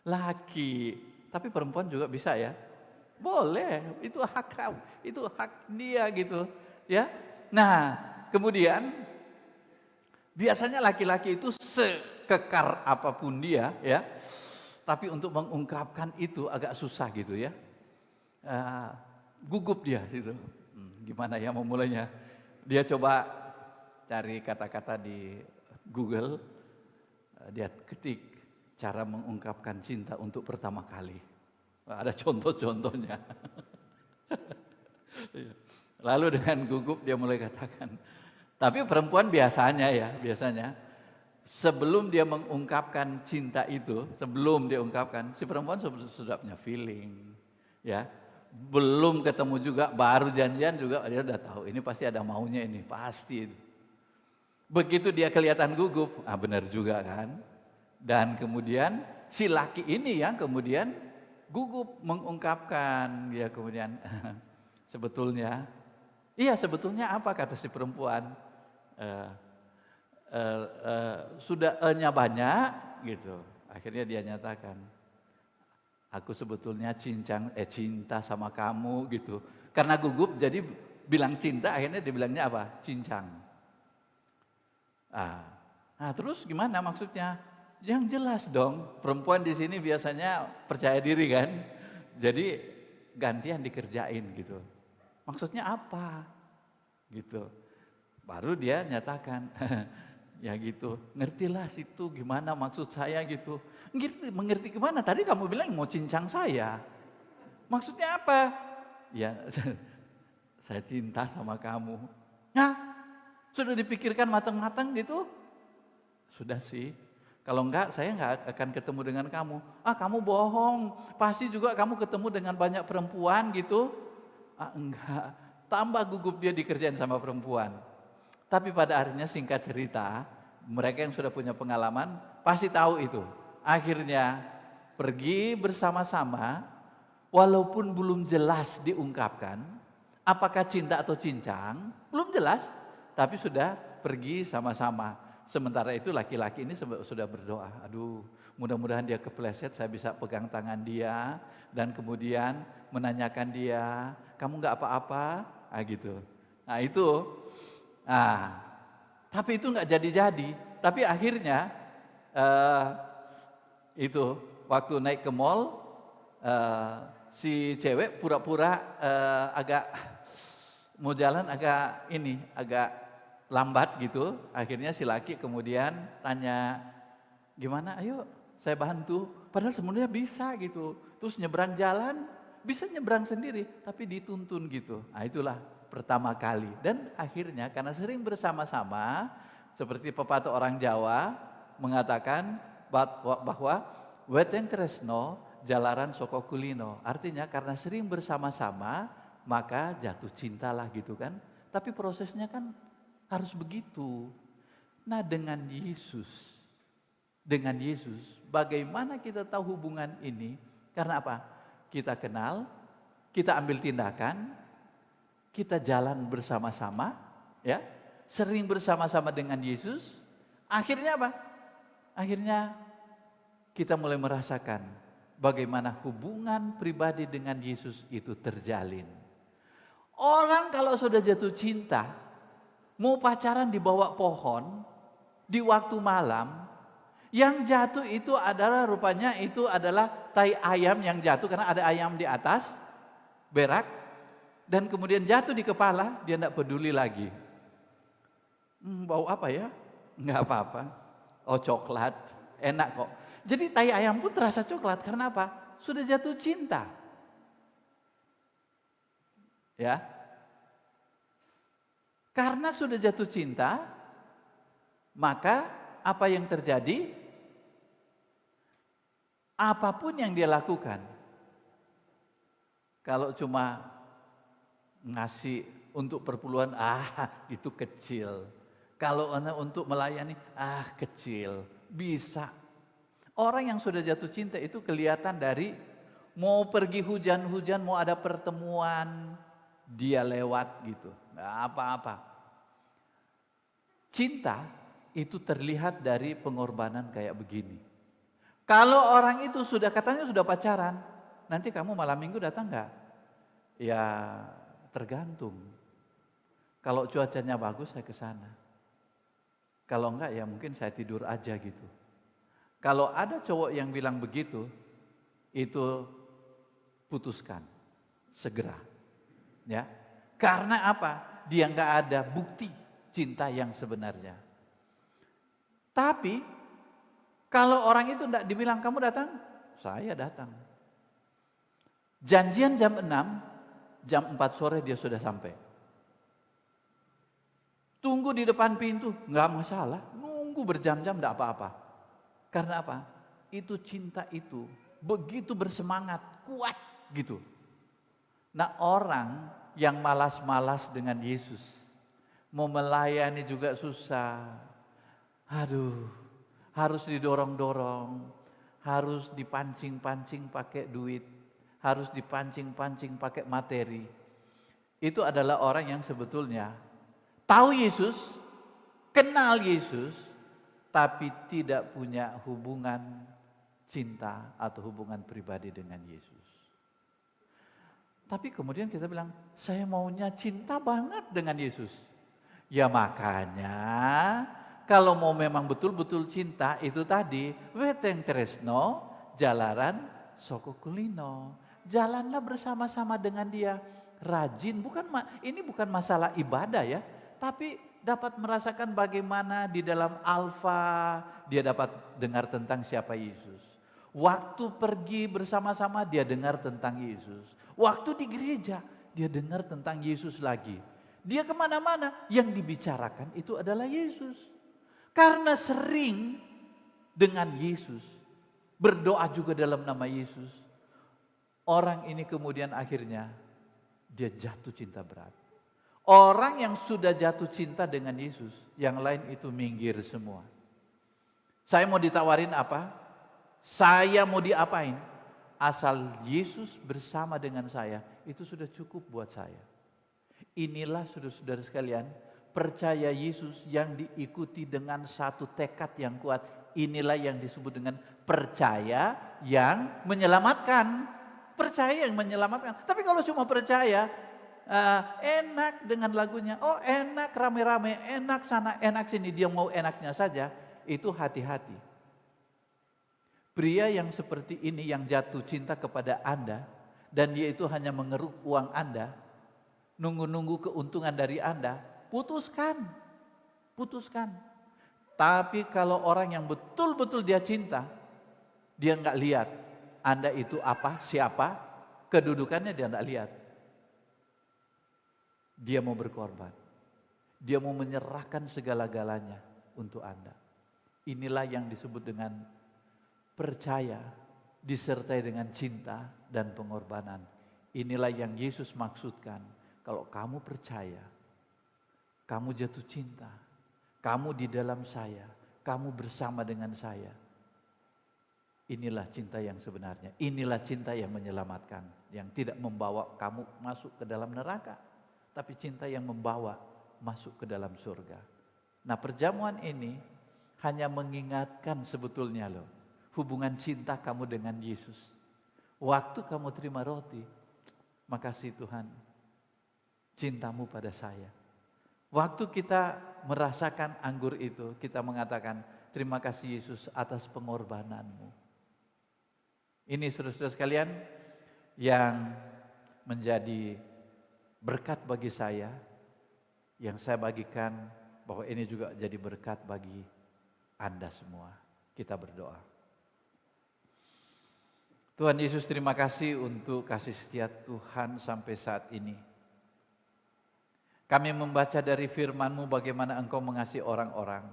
Laki. Tapi perempuan juga bisa ya? Boleh. Itu hak dia gitu. Ya. Nah, kemudian biasanya laki-laki itu sekekar apapun dia ya. Tapi untuk mengungkapkan itu agak susah gitu ya. Gugup dia gitu. Gimana ya memulainya? Dia coba cari kata-kata di Google. Dia ketik cara mengungkapkan cinta untuk pertama kali. Ada contoh-contohnya. Lalu dengan gugup dia mulai katakan. Tapi perempuan biasanya sebelum dia mengungkapkan cinta itu, sebelum dia ungkapkan, si perempuan sudah punya feeling, ya. Belum ketemu juga, baru janjian juga dia udah tahu ini pasti ada maunya ini, pasti. Begitu dia kelihatan gugup, benar juga kan. Dan kemudian si laki ini yang kemudian gugup mengungkapkan, dia kemudian sebetulnya apa kata si perempuan? Sudah nya banyak gitu. Akhirnya dia nyatakan, aku sebetulnya cinta sama kamu gitu. Karena gugup jadi bilang cinta, akhirnya dibilangnya apa? Cincang. Terus gimana maksudnya? Yang jelas dong, perempuan di sini biasanya percaya diri kan. Jadi gantian dikerjain gitu. Maksudnya apa? Gitu. Baru dia nyatakan, ya gitu, ngertilah situ gimana maksud saya gitu. Mengerti gimana? Tadi kamu bilang mau cincang saya. Maksudnya apa? Ya, saya cinta sama kamu. Sudah dipikirkan matang-matang gitu? Sudah sih. Kalau enggak, saya enggak akan ketemu dengan kamu. Kamu bohong. Pasti juga kamu ketemu dengan banyak perempuan gitu. Enggak. Tambah gugup dia dikerjain sama perempuan. Tapi pada akhirnya singkat cerita, mereka yang sudah punya pengalaman pasti tahu itu. Akhirnya pergi bersama-sama, walaupun belum jelas diungkapkan, apakah cinta atau cincang, belum jelas, tapi sudah pergi sama-sama. Sementara itu laki-laki ini sudah berdoa, aduh mudah-mudahan dia kepleset, saya bisa pegang tangan dia, dan kemudian menanyakan dia, kamu nggak apa-apa? Gitu. Nah itu, tapi itu nggak jadi-jadi. Tapi akhirnya itu waktu naik ke mall, si cewek pura-pura agak mau jalan agak lambat gitu. Akhirnya si laki kemudian tanya, gimana? Ayo saya bantu. Padahal sebenarnya bisa gitu. Terus nyebrang jalan, bisa nyebrang sendiri, tapi dituntun gitu. Nah itulah pertama kali. Dan akhirnya karena sering bersama-sama, seperti pepatah orang Jawa mengatakan bahwa weteng tresno jalaran soko kulino. Artinya karena sering bersama-sama, maka jatuh cintalah gitu kan. Tapi prosesnya kan harus begitu. Nah dengan Yesus, bagaimana kita tahu hubungan ini? Karena apa? Kita kenal, kita ambil tindakan, kita jalan bersama-sama, ya, sering bersama-sama dengan Yesus. Akhirnya apa? Akhirnya kita mulai merasakan bagaimana hubungan pribadi dengan Yesus itu terjalin. Orang kalau sudah jatuh cinta, mau pacaran di bawah pohon, di waktu malam, yang jatuh itu adalah rupanya itu adalah tai ayam yang jatuh karena ada ayam di atas, berak, dan kemudian jatuh di kepala, dia tidak peduli lagi. Bau apa ya? Enggak apa-apa. Oh coklat, enak kok. Jadi tai ayam pun terasa coklat karena apa? Sudah jatuh cinta. Ya. Karena sudah jatuh cinta, maka apa yang terjadi? Apapun yang dia lakukan. Kalau cuma ngasih untuk perpuluhan, itu kecil. Kalau untuk melayani, kecil. Bisa. Orang yang sudah jatuh cinta itu kelihatan dari mau pergi hujan-hujan, mau ada pertemuan, dia lewat gitu. Nggak apa-apa. Cinta itu terlihat dari pengorbanan kayak begini. Kalau orang itu katanya sudah pacaran, nanti kamu malam minggu datang nggak? Ya tergantung. Kalau cuacanya bagus saya ke sana. Kalau enggak ya mungkin saya tidur aja gitu. Kalau ada cowok yang bilang begitu, itu putuskan segera. Ya. Karena apa? Dia enggak ada bukti cinta yang sebenarnya. Tapi kalau orang itu enggak dibilang kamu datang, saya datang. Janjian jam 6, jam 4 sore dia sudah sampai. Tunggu di depan pintu, enggak masalah. Nunggu berjam-jam enggak apa-apa. Karena apa? Itu cinta itu begitu bersemangat, kuat gitu. Nah orang yang malas-malas dengan Yesus, mau melayani juga susah. Aduh, harus didorong-dorong, harus dipancing-pancing pakai duit, harus dipancing-pancing pakai materi. Itu adalah orang yang sebetulnya tahu Yesus, kenal Yesus, tapi tidak punya hubungan cinta atau hubungan pribadi dengan Yesus. Tapi kemudian kita bilang, saya maunya cinta banget dengan Yesus. Ya makanya, kalau mau memang betul-betul cinta, itu tadi, weteng tresno, jalaran soko kulino. Jalanlah bersama-sama dengan dia, rajin. Ini bukan masalah ibadah ya, tapi dapat merasakan bagaimana di dalam alfa dia dapat dengar tentang siapa Yesus. Waktu pergi bersama-sama dia dengar tentang Yesus. Waktu di gereja dia dengar tentang Yesus lagi. Dia kemana-mana yang dibicarakan itu adalah Yesus. Karena sering dengan Yesus, berdoa juga dalam nama Yesus. Orang ini kemudian akhirnya dia jatuh cinta berat. Orang yang sudah jatuh cinta dengan Yesus, yang lain itu minggir semua. Saya mau ditawarin apa? saya mau diapain, asal Yesus bersama dengan saya, itu sudah cukup buat saya. Inilah saudara-saudara sekalian, percaya Yesus yang diikuti dengan satu tekad yang kuat. Inilah yang disebut dengan percaya yang menyelamatkan. Percaya yang menyelamatkan. Tapi kalau cuma percaya, enak dengan lagunya, oh enak rame-rame, enak sana, enak sini, dia mau enaknya saja, itu hati-hati. Pria yang seperti ini yang jatuh cinta kepada Anda, dan dia itu hanya mengeruk uang Anda, nunggu-nunggu keuntungan dari Anda, putuskan. Tapi kalau orang yang betul-betul dia cinta, dia nggak lihat Anda itu apa, siapa, kedudukannya dia nggak lihat. Dia mau berkorban. Dia mau menyerahkan segala-galanya untuk Anda. Inilah yang disebut dengan percaya disertai dengan cinta dan pengorbanan. Inilah yang Yesus maksudkan. Kalau kamu percaya, kamu jatuh cinta, kamu di dalam saya, kamu bersama dengan saya. Inilah cinta yang sebenarnya. Inilah cinta yang menyelamatkan, yang tidak membawa kamu masuk ke dalam neraka, tapi cinta yang membawa masuk ke dalam surga. Nah, perjamuan ini hanya mengingatkan sebetulnya loh, hubungan cinta kamu dengan Yesus. Waktu kamu terima roti, makasih Tuhan, cintamu pada saya. Waktu kita merasakan anggur itu, kita mengatakan, terima kasih Yesus atas pengorbananmu. Ini saudara-saudara sekalian yang menjadi berkat bagi saya, yang saya bagikan, bahwa ini juga jadi berkat bagi Anda semua. Kita berdoa. Tuhan Yesus, terima kasih untuk kasih setia Tuhan sampai saat ini. Kami membaca dari firman-Mu bagaimana Engkau mengasihi orang-orang.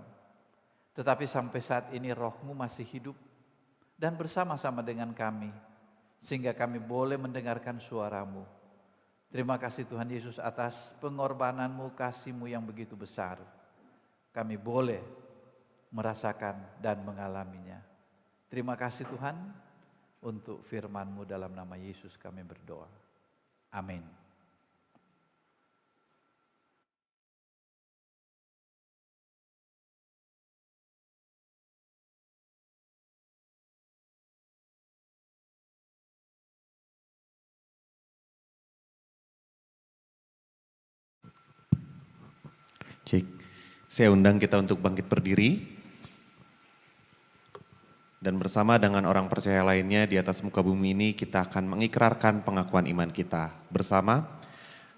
Tetapi sampai saat ini Roh-Mu masih hidup dan bersama-sama dengan kami, sehingga kami boleh mendengarkan suara-Mu. Terima kasih Tuhan Yesus atas pengorbanan-Mu, kasih-Mu yang begitu besar. Kami boleh merasakan dan mengalaminya. Terima kasih Tuhan untuk firman-Mu, dalam nama Yesus kami berdoa. Amin. Cik, saya undang kita untuk bangkit berdiri. Dan bersama dengan orang percaya lainnya di atas muka bumi ini, kita akan mengikrarkan pengakuan iman kita. Bersama,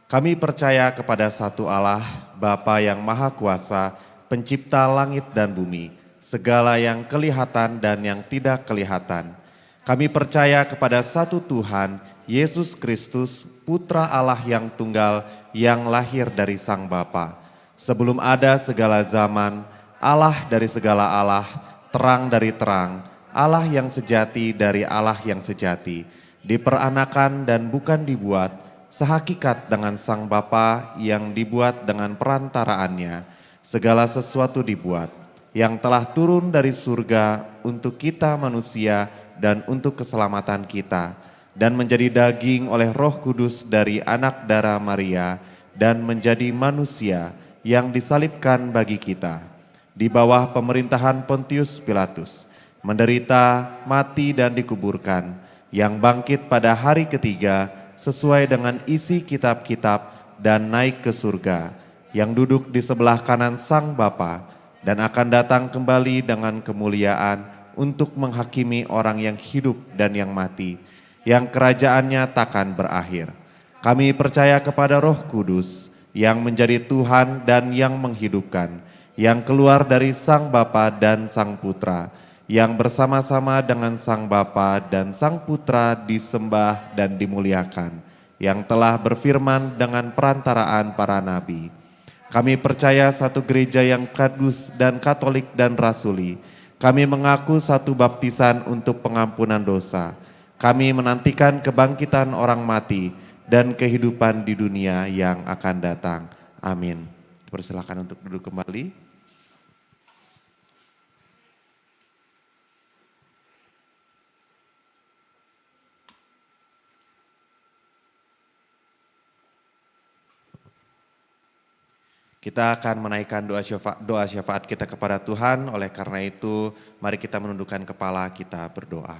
kami percaya kepada satu Allah, Bapa yang Maha Kuasa, pencipta langit dan bumi, segala yang kelihatan dan yang tidak kelihatan. Kami percaya kepada satu Tuhan, Yesus Kristus, Putra Allah yang tunggal, yang lahir dari Sang Bapa. Sebelum ada segala zaman, Allah dari segala Allah, terang dari terang, Allah yang sejati dari Allah yang sejati, diperanakan dan bukan dibuat, sehakikat dengan Sang Bapa yang dibuat dengan perantaraannya, segala sesuatu dibuat, yang telah turun dari surga untuk kita manusia dan untuk keselamatan kita, dan menjadi daging oleh Roh Kudus dari anak darah Maria, dan menjadi manusia, yang disalibkan bagi kita, di bawah pemerintahan Pontius Pilatus, menderita, mati dan dikuburkan, yang bangkit pada hari ketiga sesuai dengan isi kitab-kitab dan naik ke surga, yang duduk di sebelah kanan Sang Bapa dan akan datang kembali dengan kemuliaan untuk menghakimi orang yang hidup dan yang mati, yang kerajaannya takkan berakhir. Kami percaya kepada Roh Kudus, yang menjadi Tuhan dan yang menghidupkan, yang keluar dari Sang Bapa dan Sang Putra, yang bersama-sama dengan Sang Bapa dan Sang Putra disembah dan dimuliakan, yang telah berfirman dengan perantaraan para nabi. Kami percaya satu gereja yang kudus dan katolik dan rasuli. Kami mengaku satu baptisan untuk pengampunan dosa. Kami menantikan kebangkitan orang mati dan kehidupan di dunia yang akan datang. Amin. Persilakan untuk duduk kembali. Kita akan menaikkan doa syafaat kita kepada Tuhan, oleh karena itu mari kita menundukkan kepala, kita berdoa.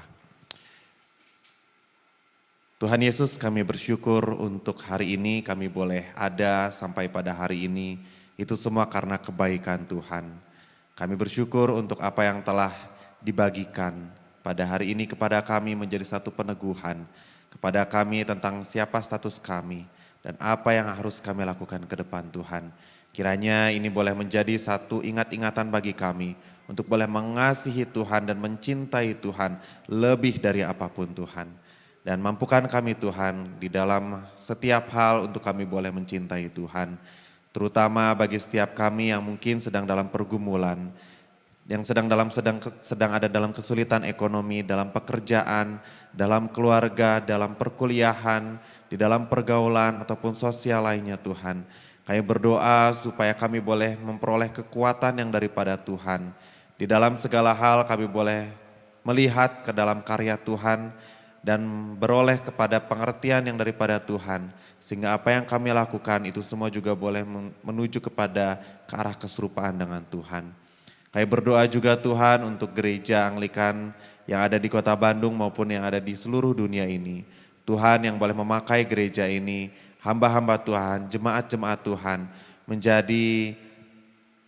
Tuhan Yesus, kami bersyukur untuk hari ini kami boleh ada sampai pada hari ini. Itu semua karena kebaikan Tuhan. Kami bersyukur untuk apa yang telah dibagikan pada hari ini kepada kami menjadi satu peneguhan kepada kami tentang siapa status kami dan apa yang harus kami lakukan ke depan Tuhan. Kiranya ini boleh menjadi satu ingat-ingatan bagi kami untuk boleh mengasihi Tuhan dan mencintai Tuhan lebih dari apapun Tuhan. Dan mampukan kami Tuhan di dalam setiap hal untuk kami boleh mencintai Tuhan. Terutama bagi setiap kami yang mungkin sedang dalam pergumulan, yang sedang ada dalam kesulitan ekonomi, dalam pekerjaan, dalam keluarga, dalam perkuliahan, di dalam pergaulan ataupun sosial lainnya Tuhan. Kami berdoa supaya kami boleh memperoleh kekuatan yang daripada Tuhan. Di dalam segala hal kami boleh melihat ke dalam karya Tuhan dan beroleh kepada pengertian yang daripada Tuhan. Sehingga apa yang kami lakukan itu semua juga boleh menuju kepada ke arah keserupaan dengan Tuhan. Kami berdoa juga Tuhan untuk gereja Anglikan yang ada di Kota Bandung maupun yang ada di seluruh dunia ini. Tuhan yang boleh memakai gereja ini, hamba-hamba Tuhan, jemaat-jemaat Tuhan, menjadi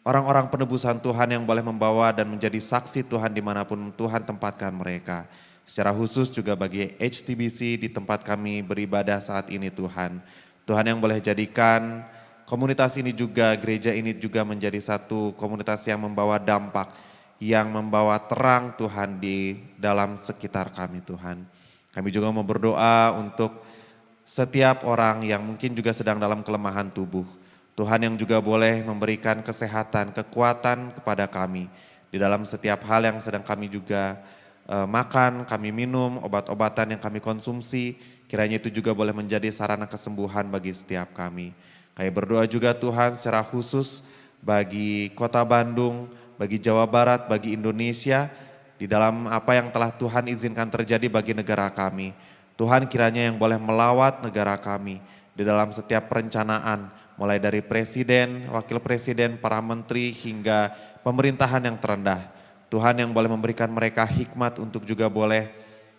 orang-orang penebusan Tuhan yang boleh membawa dan menjadi saksi Tuhan dimanapun Tuhan tempatkan mereka. Secara khusus juga bagi HTBC di tempat kami beribadah saat ini Tuhan. Tuhan yang boleh jadikan komunitas ini juga, gereja ini juga menjadi satu komunitas yang membawa dampak, yang membawa terang Tuhan di dalam sekitar kami Tuhan. Kami juga mau berdoa untuk setiap orang yang mungkin juga sedang dalam kelemahan tubuh. Tuhan yang juga boleh memberikan kesehatan, kekuatan kepada kami di dalam setiap hal yang sedang kami juga makan, kami minum, obat-obatan yang kami konsumsi, kiranya itu juga boleh menjadi sarana kesembuhan bagi setiap kami. Kami berdoa juga Tuhan secara khusus bagi Kota Bandung, bagi Jawa Barat, bagi Indonesia, di dalam apa yang telah Tuhan izinkan terjadi bagi negara kami. Tuhan kiranya yang boleh melawat negara kami di dalam setiap perencanaan, mulai dari presiden, wakil presiden, para menteri, hingga pemerintahan yang terendah. Tuhan yang boleh memberikan mereka hikmat untuk juga boleh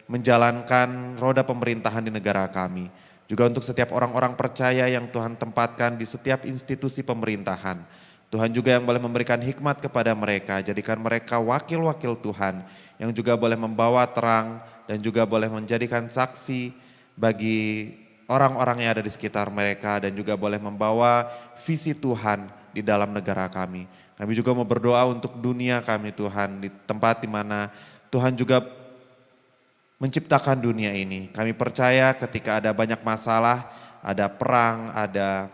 menjalankan roda pemerintahan di negara kami. Juga untuk setiap orang-orang percaya yang Tuhan tempatkan di setiap institusi pemerintahan. Tuhan juga yang boleh memberikan hikmat kepada mereka, jadikan mereka wakil-wakil Tuhan yang juga boleh membawa terang dan juga boleh menjadikan saksi bagi orang-orang yang ada di sekitar mereka dan juga boleh membawa visi Tuhan di dalam negara kami. Kami juga mau berdoa untuk dunia kami Tuhan, di tempat di mana Tuhan juga menciptakan dunia ini. Kami percaya ketika ada banyak masalah, ada perang, ada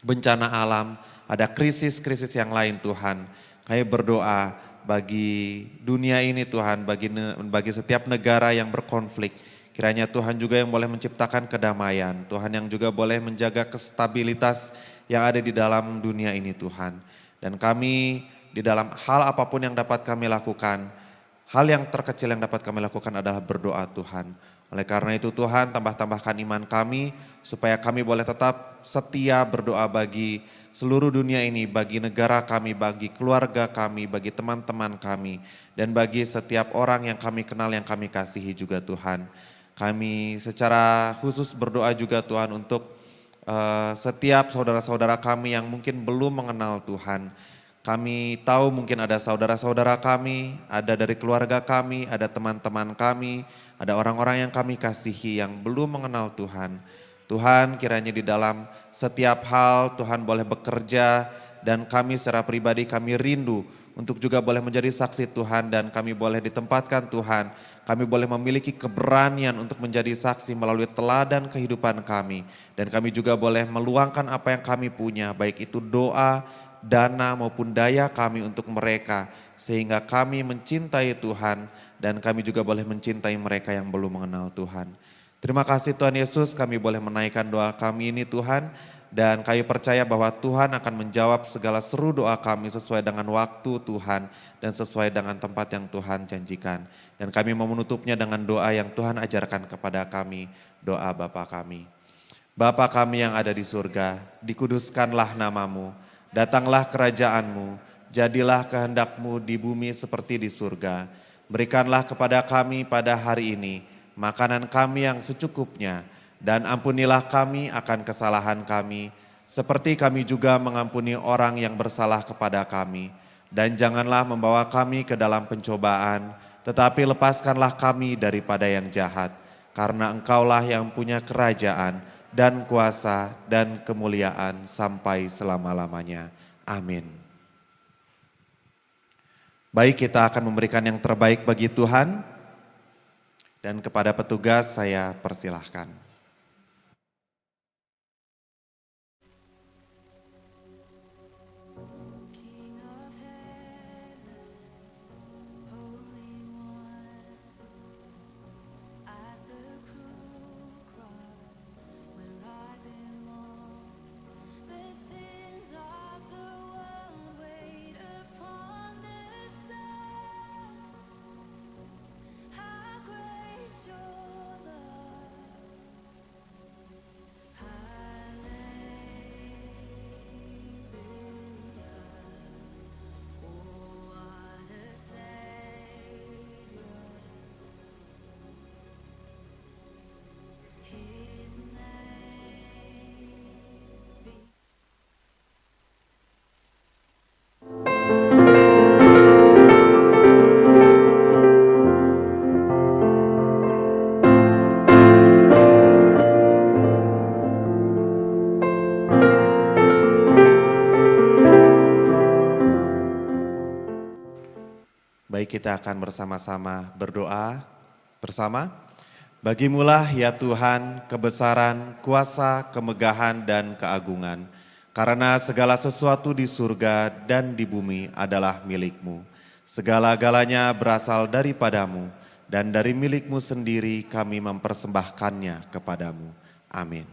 bencana alam, ada krisis-krisis yang lain Tuhan. Kami berdoa bagi dunia ini Tuhan, bagi setiap negara yang berkonflik. Kiranya Tuhan juga yang boleh menciptakan kedamaian. Tuhan yang juga boleh menjaga kestabilitas yang ada di dalam dunia ini Tuhan. Dan kami di dalam hal apapun yang dapat kami lakukan, hal yang terkecil yang dapat kami lakukan adalah berdoa Tuhan. Oleh karena itu Tuhan tambah-tambahkan iman kami supaya kami boleh tetap setia berdoa bagi seluruh dunia ini, bagi negara kami, bagi keluarga kami, bagi teman-teman kami, dan bagi setiap orang yang kami kenal, yang kami kasihi juga Tuhan. Kami secara khusus berdoa juga Tuhan untuk setiap saudara-saudara kami yang mungkin belum mengenal Tuhan. Kami tahu mungkin ada saudara-saudara kami, ada dari keluarga kami, ada teman-teman kami, ada orang-orang yang kami kasihi yang belum mengenal Tuhan. Tuhan kiranya di dalam setiap hal Tuhan boleh bekerja dan kami secara pribadi kami rindu untuk juga boleh menjadi saksi Tuhan dan kami boleh ditempatkan Tuhan. Kami boleh memiliki keberanian untuk menjadi saksi melalui teladan kehidupan kami. Dan kami juga boleh meluangkan apa yang kami punya, baik itu doa, dana maupun daya kami untuk mereka. Sehingga kami mencintai Tuhan dan kami juga boleh mencintai mereka yang belum mengenal Tuhan. Terima kasih Tuhan Yesus, kami boleh menaikkan doa kami ini Tuhan. Dan kami percaya bahwa Tuhan akan menjawab segala seru doa kami sesuai dengan waktu Tuhan dan sesuai dengan tempat yang Tuhan janjikan. Dan kami mau menutupnya dengan doa yang Tuhan ajarkan kepada kami, doa Bapa kami. Bapa kami yang ada di surga, dikuduskanlah namamu, Datanglah kerajaan-Mu, jadilah kehendak-Mu di bumi seperti di surga. Berikanlah kepada kami pada hari ini makanan kami yang secukupnya, dan ampunilah kami akan kesalahan kami, seperti kami juga mengampuni orang yang bersalah kepada kami. Dan janganlah membawa kami ke dalam pencobaan, tetapi lepaskanlah kami daripada yang jahat. Karena Engkaulah yang punya kerajaan dan kuasa dan kemuliaan sampai selama-lamanya. Amin. Baik, kita akan memberikan yang terbaik bagi Tuhan. Dan kepada petugas saya persilahkan. Baik, kita akan bersama-sama berdoa bersama. Bagimulah ya Tuhan kebesaran, kuasa, kemegahan, dan keagungan. Karena segala sesuatu di surga dan di bumi adalah milik-Mu. Segala-galanya berasal daripadamu, dan dari milik-Mu sendiri kami mempersembahkannya kepadamu. Amin.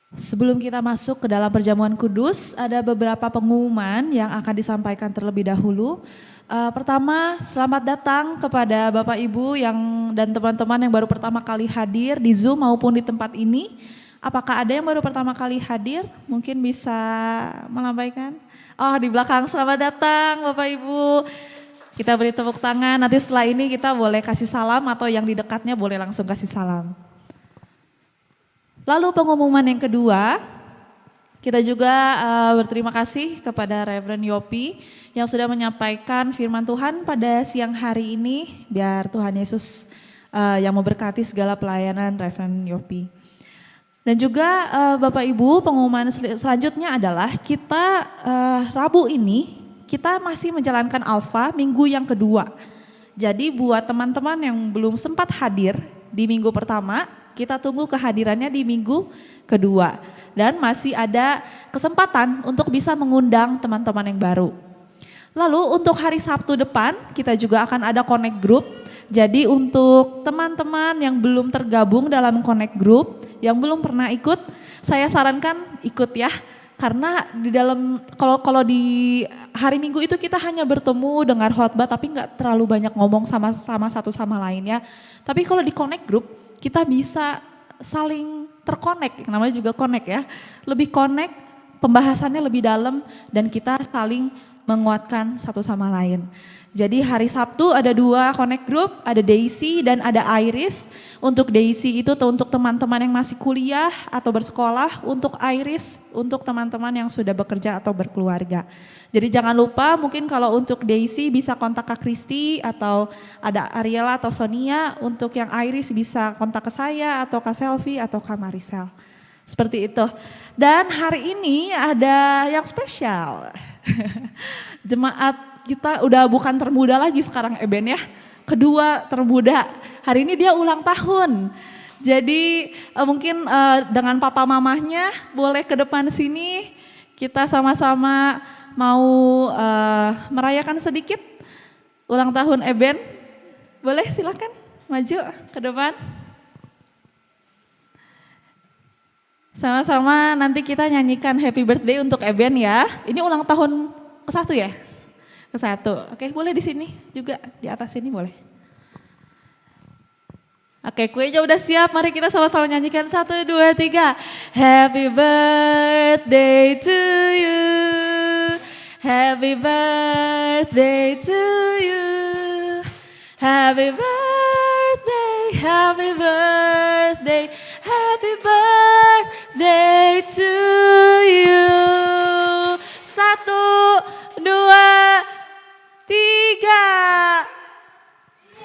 Sebelum kita masuk ke dalam perjamuan kudus, ada beberapa pengumuman yang akan disampaikan terlebih dahulu. Pertama, selamat datang kepada Bapak Ibu dan teman-teman yang baru pertama kali hadir di Zoom maupun di tempat ini. Apakah ada yang baru pertama kali hadir? Mungkin bisa melambaikan. Oh, di belakang, selamat datang Bapak Ibu. Kita beri tepuk tangan, nanti setelah ini kita boleh kasih salam atau yang di dekatnya boleh langsung kasih salam. Lalu pengumuman yang kedua, kita juga berterima kasih kepada Reverend Yopi yang sudah menyampaikan firman Tuhan pada siang hari ini. Biar Tuhan Yesus yang memberkati segala pelayanan Reverend Yopi. Dan juga Bapak Ibu, pengumuman selanjutnya adalah kita Rabu ini kita masih menjalankan Alfa minggu yang kedua. Jadi buat teman-teman yang belum sempat hadir di minggu pertama, kita tunggu kehadirannya di minggu kedua. Dan masih ada kesempatan untuk bisa mengundang teman-teman yang baru. Lalu untuk hari Sabtu depan kita juga akan ada connect group. Jadi untuk teman-teman yang belum tergabung dalam connect group, yang belum pernah ikut, saya sarankan ikut ya. Karena di dalam kalau di hari Minggu itu kita hanya bertemu dengar khotbah tapi nggak terlalu banyak ngomong sama satu sama lainnya. Tapi kalau di connect group kita bisa saling terkonek, namanya juga connect ya. Lebih connect, pembahasannya lebih dalam dan kita saling menguatkan satu sama lain. Jadi hari Sabtu ada 2 connect group, ada Daisy dan ada Iris. Untuk Daisy itu untuk teman-teman yang masih kuliah atau bersekolah, untuk Iris untuk teman-teman yang sudah bekerja atau berkeluarga. Jadi jangan lupa mungkin kalau untuk Daisy bisa kontak Kak Kristi atau ada Ariela atau Sonia, untuk yang Iris bisa kontak ke saya atau Kak Selvi atau Kak Marisel. Seperti itu. Dan hari ini ada yang spesial. Jemaat kita udah bukan termuda lagi sekarang Eben ya. Kedua termuda. Hari ini dia ulang tahun. Jadi mungkin dengan papa mamahnya boleh ke depan sini. Kita sama-sama mau merayakan sedikit ulang tahun Eben. Boleh silakan maju ke depan. Sama-sama nanti kita nyanyikan happy birthday untuk Eben ya. Ini ulang tahun ke-1 ya? Ke satu. Oke, boleh di sini juga, di atas sini boleh. Oke, kuenya udah siap. Mari kita sama-sama nyanyikan 1, 2, 3. Happy birthday to you. Happy birthday to you. Happy birthday, happy birthday, happy birthday to you. 1, 2, 3.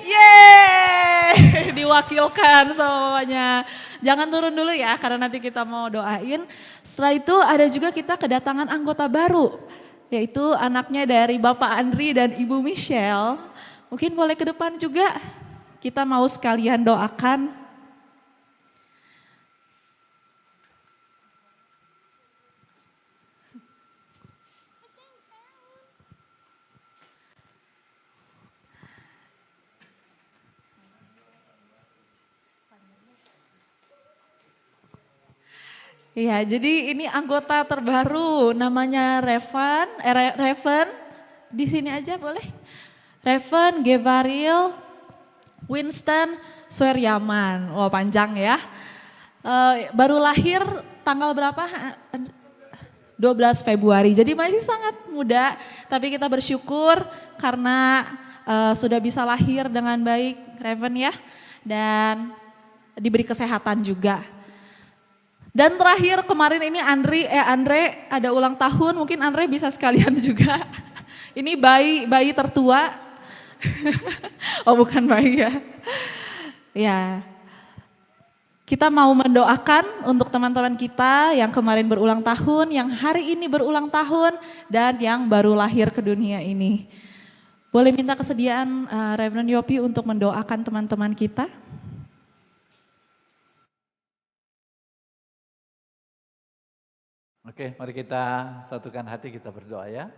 Yeay, diwakilkan semuanya. Jangan turun dulu ya, karena nanti kita mau doain. Setelah itu ada juga kita kedatangan anggota baru, yaitu anaknya dari Bapak Andri dan Ibu Michelle. Mungkin boleh ke depan juga, kita mau sekalian doakan. Iya, jadi ini anggota terbaru namanya Reven. Di sini aja boleh. Reven, Gevaril, Winston, Sueryaman. Wah, panjang ya. Baru lahir tanggal berapa? 12 Februari. Jadi masih sangat muda, tapi kita bersyukur karena sudah bisa lahir dengan baik, Reven ya. Dan diberi kesehatan juga. Dan terakhir kemarin ini Andre ada ulang tahun, mungkin Andre bisa sekalian juga. Ini bayi tertua. Oh, bukan bayi ya. Ya. Kita mau mendoakan untuk teman-teman kita yang kemarin berulang tahun, yang hari ini berulang tahun, dan yang baru lahir ke dunia ini. Boleh minta kesediaan Reverend Yopi untuk mendoakan teman-teman kita? Oke, mari kita satukan hati, kita berdoa ya.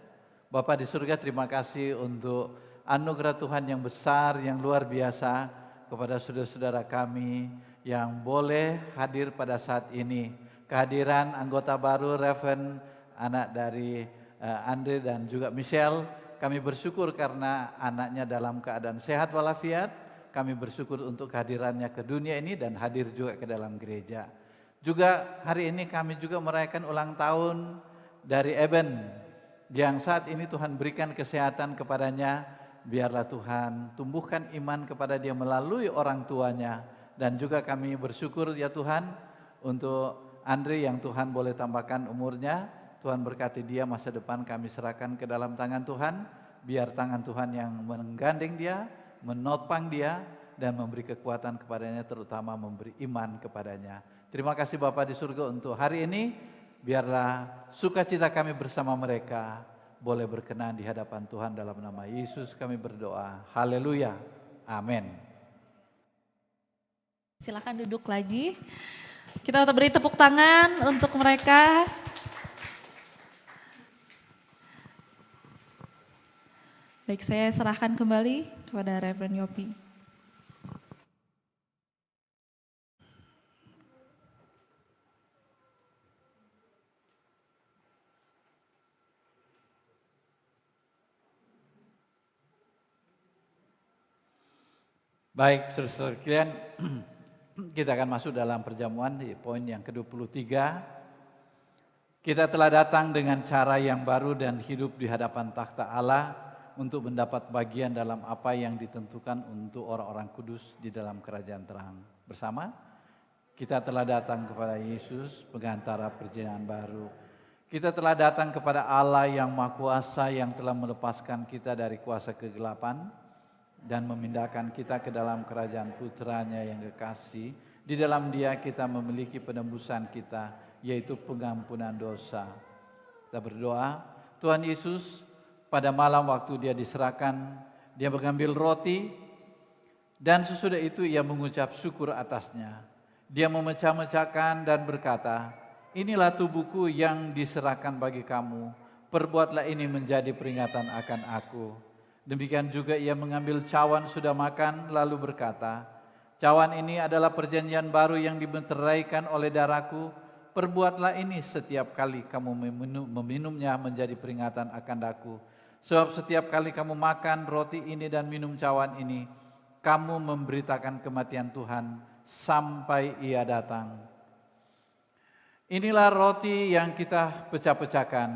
Bapa di surga, terima kasih untuk anugerah Tuhan yang besar, yang luar biasa kepada saudara-saudara kami yang boleh hadir pada saat ini. Kehadiran anggota baru Reven, anak dari Andre dan juga Michelle. Kami bersyukur karena anaknya dalam keadaan sehat walafiat. Kami bersyukur untuk kehadirannya ke dunia ini dan hadir juga ke dalam gereja. Juga hari ini kami juga merayakan ulang tahun dari Eben yang saat ini Tuhan berikan kesehatan kepadanya. Biarlah Tuhan tumbuhkan iman kepada dia melalui orang tuanya. Dan juga kami bersyukur ya Tuhan untuk Andre yang Tuhan boleh tambahkan umurnya. Tuhan berkati dia, masa depan kami serahkan ke dalam tangan Tuhan. Biar tangan Tuhan yang menggandeng dia, menopang dia, dan memberi kekuatan kepadanya, terutama memberi iman kepadanya. Terima kasih Bapa di surga untuk hari ini. Biarlah sukacita kami bersama mereka boleh berkenan di hadapan Tuhan. Dalam nama Yesus kami berdoa. Haleluya. Amin. Silakan duduk lagi. Kita beri tepuk tangan untuk mereka. Baik, saya serahkan kembali kepada Reverend Yopi. Baik, saudara-saudara sekalian, kita akan masuk dalam perjamuan di poin yang ke-23. Kita telah datang dengan cara yang baru dan hidup di hadapan takhta Allah untuk mendapat bagian dalam apa yang ditentukan untuk orang-orang kudus di dalam kerajaan terang. Bersama, kita telah datang kepada Yesus, pengantara perjanjian baru. Kita telah datang kepada Allah yang Maha Kuasa yang telah melepaskan kita dari kuasa kegelapan dan memindahkan kita ke dalam kerajaan putranya yang kekasih. Di dalam dia kita memiliki penembusan kita, yaitu pengampunan dosa. Kita berdoa, Tuhan Yesus pada malam waktu dia diserahkan, dia mengambil roti, dan sesudah itu ia mengucap syukur atasnya. Dia memecah-mecahkan dan berkata, inilah tubuhku yang diserahkan bagi kamu, perbuatlah ini menjadi peringatan akan aku. Demikian juga ia mengambil cawan sudah makan lalu berkata, cawan ini adalah perjanjian baru yang dimeteraikan oleh darahku. Perbuatlah ini setiap kali kamu meminumnya menjadi peringatan akan aku. Sebab setiap kali kamu makan roti ini dan minum cawan ini, kamu memberitakan kematian Tuhan sampai Ia datang. Inilah roti yang kita pecah-pecahkan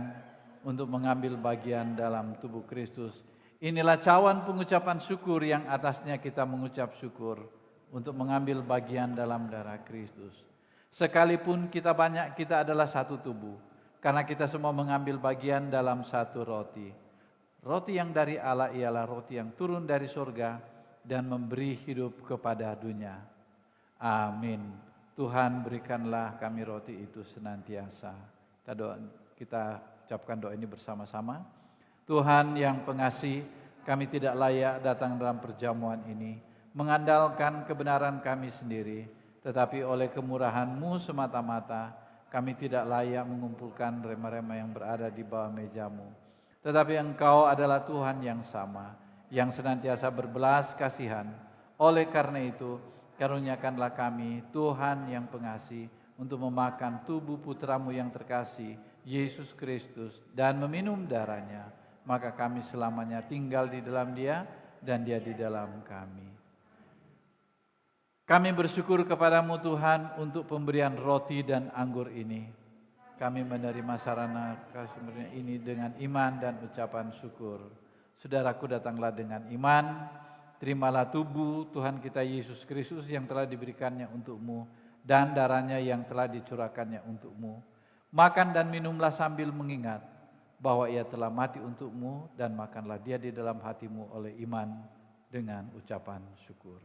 untuk mengambil bagian dalam tubuh Kristus. Inilah cawan pengucapan syukur yang atasnya kita mengucap syukur untuk mengambil bagian dalam darah Kristus. Sekalipun kita banyak, kita adalah satu tubuh, karena kita semua mengambil bagian dalam satu roti. Roti yang dari Allah ialah roti yang turun dari surga dan memberi hidup kepada dunia. Amin. Tuhan, berikanlah kami roti itu senantiasa. Kita ucapkan doa ini bersama-sama. Tuhan yang pengasih, kami tidak layak datang dalam perjamuan ini, mengandalkan kebenaran kami sendiri, tetapi oleh kemurahan-Mu semata-mata, kami tidak layak mengumpulkan rema-rema yang berada di bawah meja-Mu. Tetapi Engkau adalah Tuhan yang sama, yang senantiasa berbelas kasihan. Oleh karena itu, karuniakanlah kami, Tuhan yang pengasih, untuk memakan tubuh putra-Mu yang terkasih, Yesus Kristus, dan meminum darah-Nya. Maka kami selamanya tinggal di dalam Dia, dan Dia di dalam kami. Kami bersyukur kepadamu Tuhan untuk pemberian roti dan anggur ini. Kami menerima sarana kasih ini dengan iman dan ucapan syukur. Saudaraku, datanglah dengan iman, terimalah tubuh Tuhan kita Yesus Kristus yang telah diberikannya untukmu dan darahnya yang telah dicurahkannya untukmu. Makan dan minumlah sambil mengingat bahwa Ia telah mati untukmu, dan makanlah Dia di dalam hatimu oleh iman dengan ucapan syukur.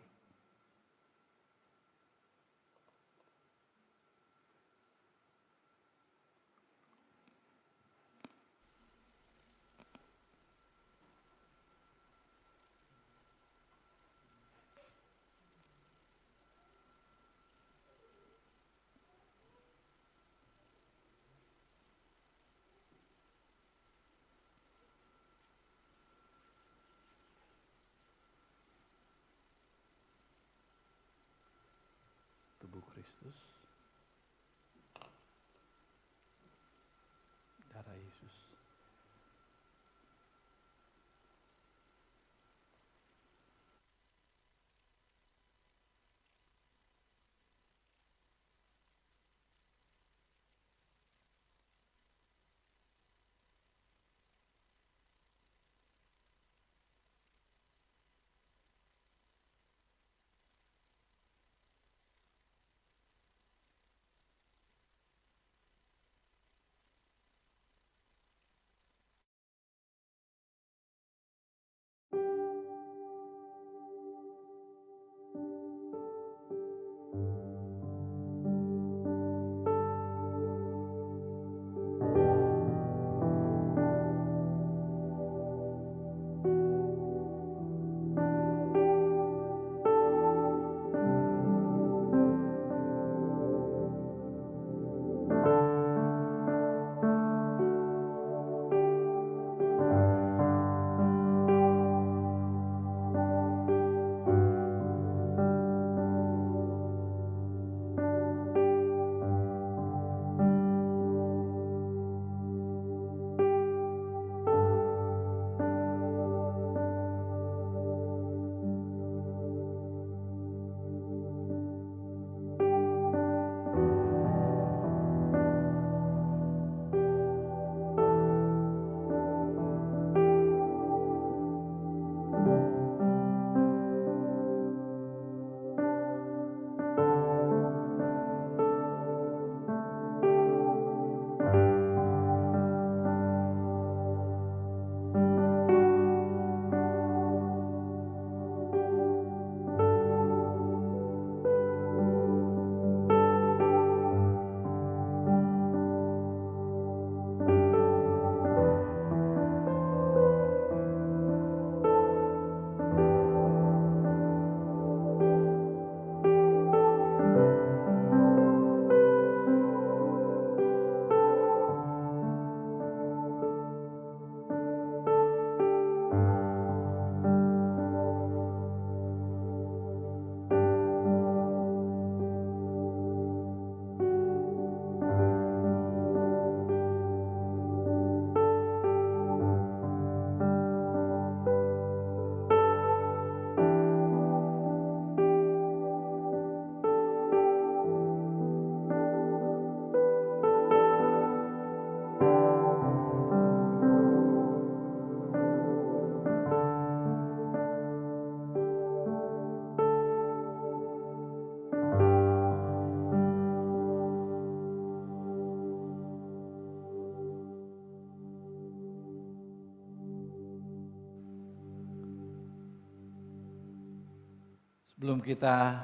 Sebelum kita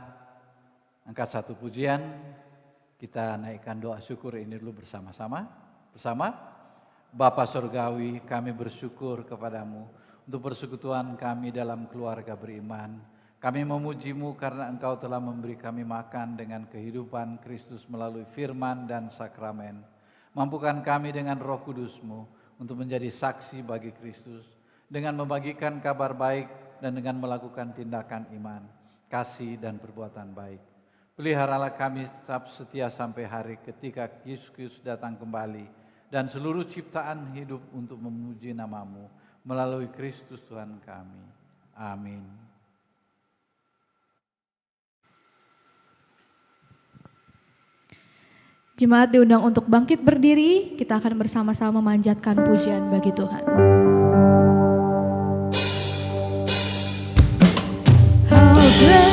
angkat satu pujian, kita naikkan doa syukur ini dulu bersama-sama. Bersama, Bapa Surgawi, kami bersyukur kepadamu untuk persekutuan kami dalam keluarga beriman. Kami memujimu karena Engkau telah memberi kami makan dengan kehidupan Kristus melalui firman dan sakramen. Mampukan kami dengan Roh Kudus-Mu untuk menjadi saksi bagi Kristus dengan membagikan kabar baik dan dengan melakukan tindakan iman, kasih dan perbuatan baik. Peliharalah kami tetap setia sampai hari ketika Yesus Kristus datang kembali dan seluruh ciptaan hidup untuk memuji nama-Mu melalui Kristus Tuhan kami. Amin. Jemaat diundang untuk bangkit berdiri, kita akan bersama-sama memanjatkan pujian bagi Tuhan. How great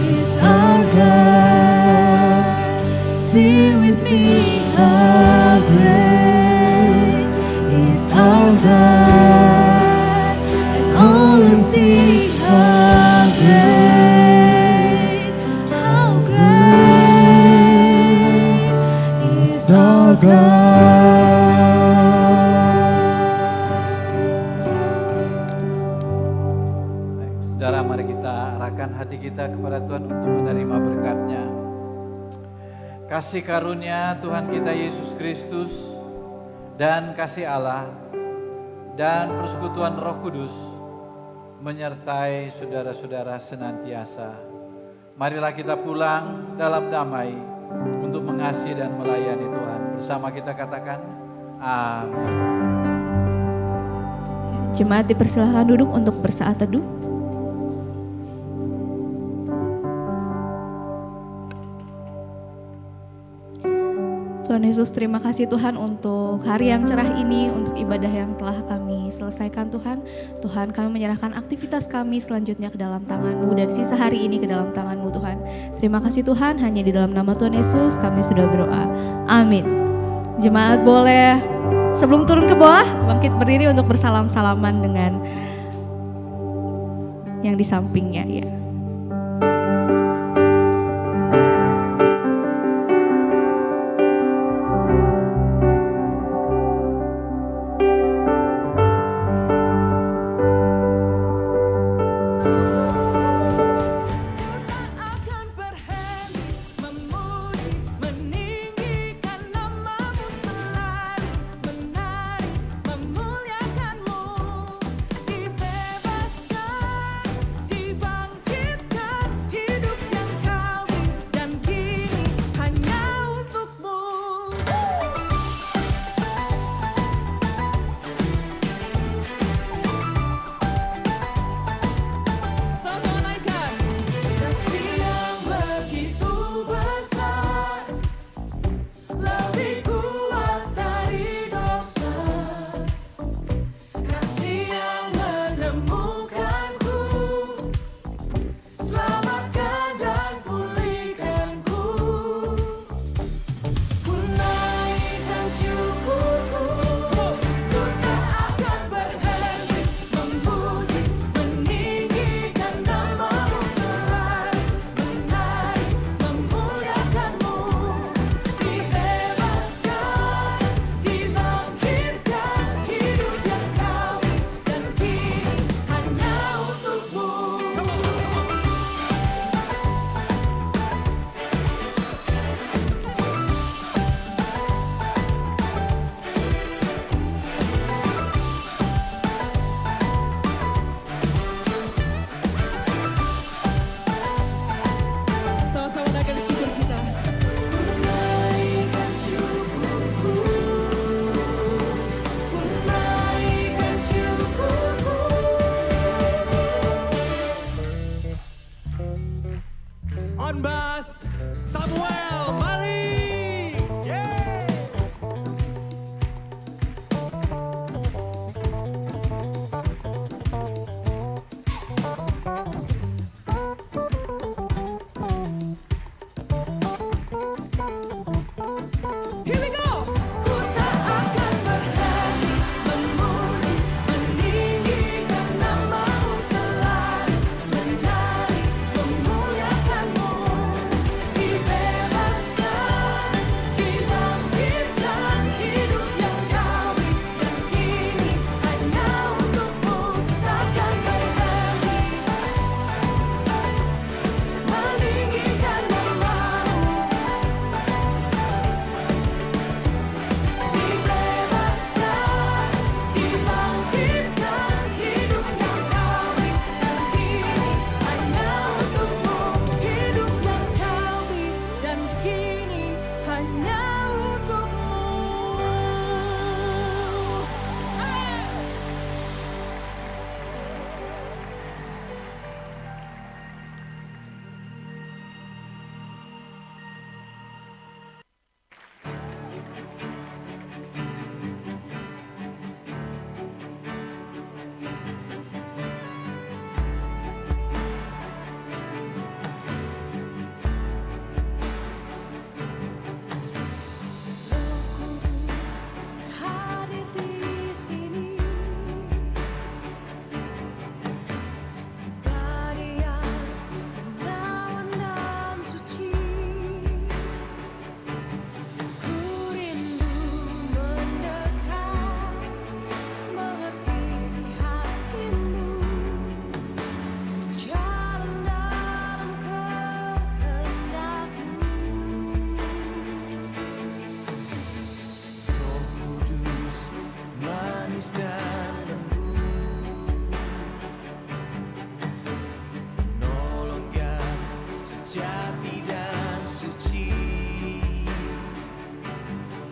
is our God. Sing with me, how great is our God. Oh, we'll see how great is our Saudara, mari kita arahkan hati kita kepada Tuhan untuk menerima berkat-Nya. Kasih karunia Tuhan kita Yesus Kristus dan kasih Allah dan persekutuan Roh Kudus menyertai saudara-saudara senantiasa. Marilah kita pulang dalam damai untuk mengasihi dan melayani Tuhan. Bersama kita katakan, amin. Jemaat dipersilakan duduk untuk bersaat teduh. Tuhan Yesus, terima kasih Tuhan untuk hari yang cerah ini, untuk ibadah yang telah kami selesaikan Tuhan. Tuhan, kami menyerahkan aktivitas kami selanjutnya ke dalam tangan-Mu dan sisa hari ini ke dalam tangan-Mu Tuhan. Terima kasih Tuhan, hanya di dalam nama Tuhan Yesus kami sudah berdoa. Amin. Jemaat boleh sebelum turun ke bawah, bangkit berdiri untuk bersalam-salaman dengan yang di sampingnya ya. Dibebaskan, dibangkitkan.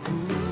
ku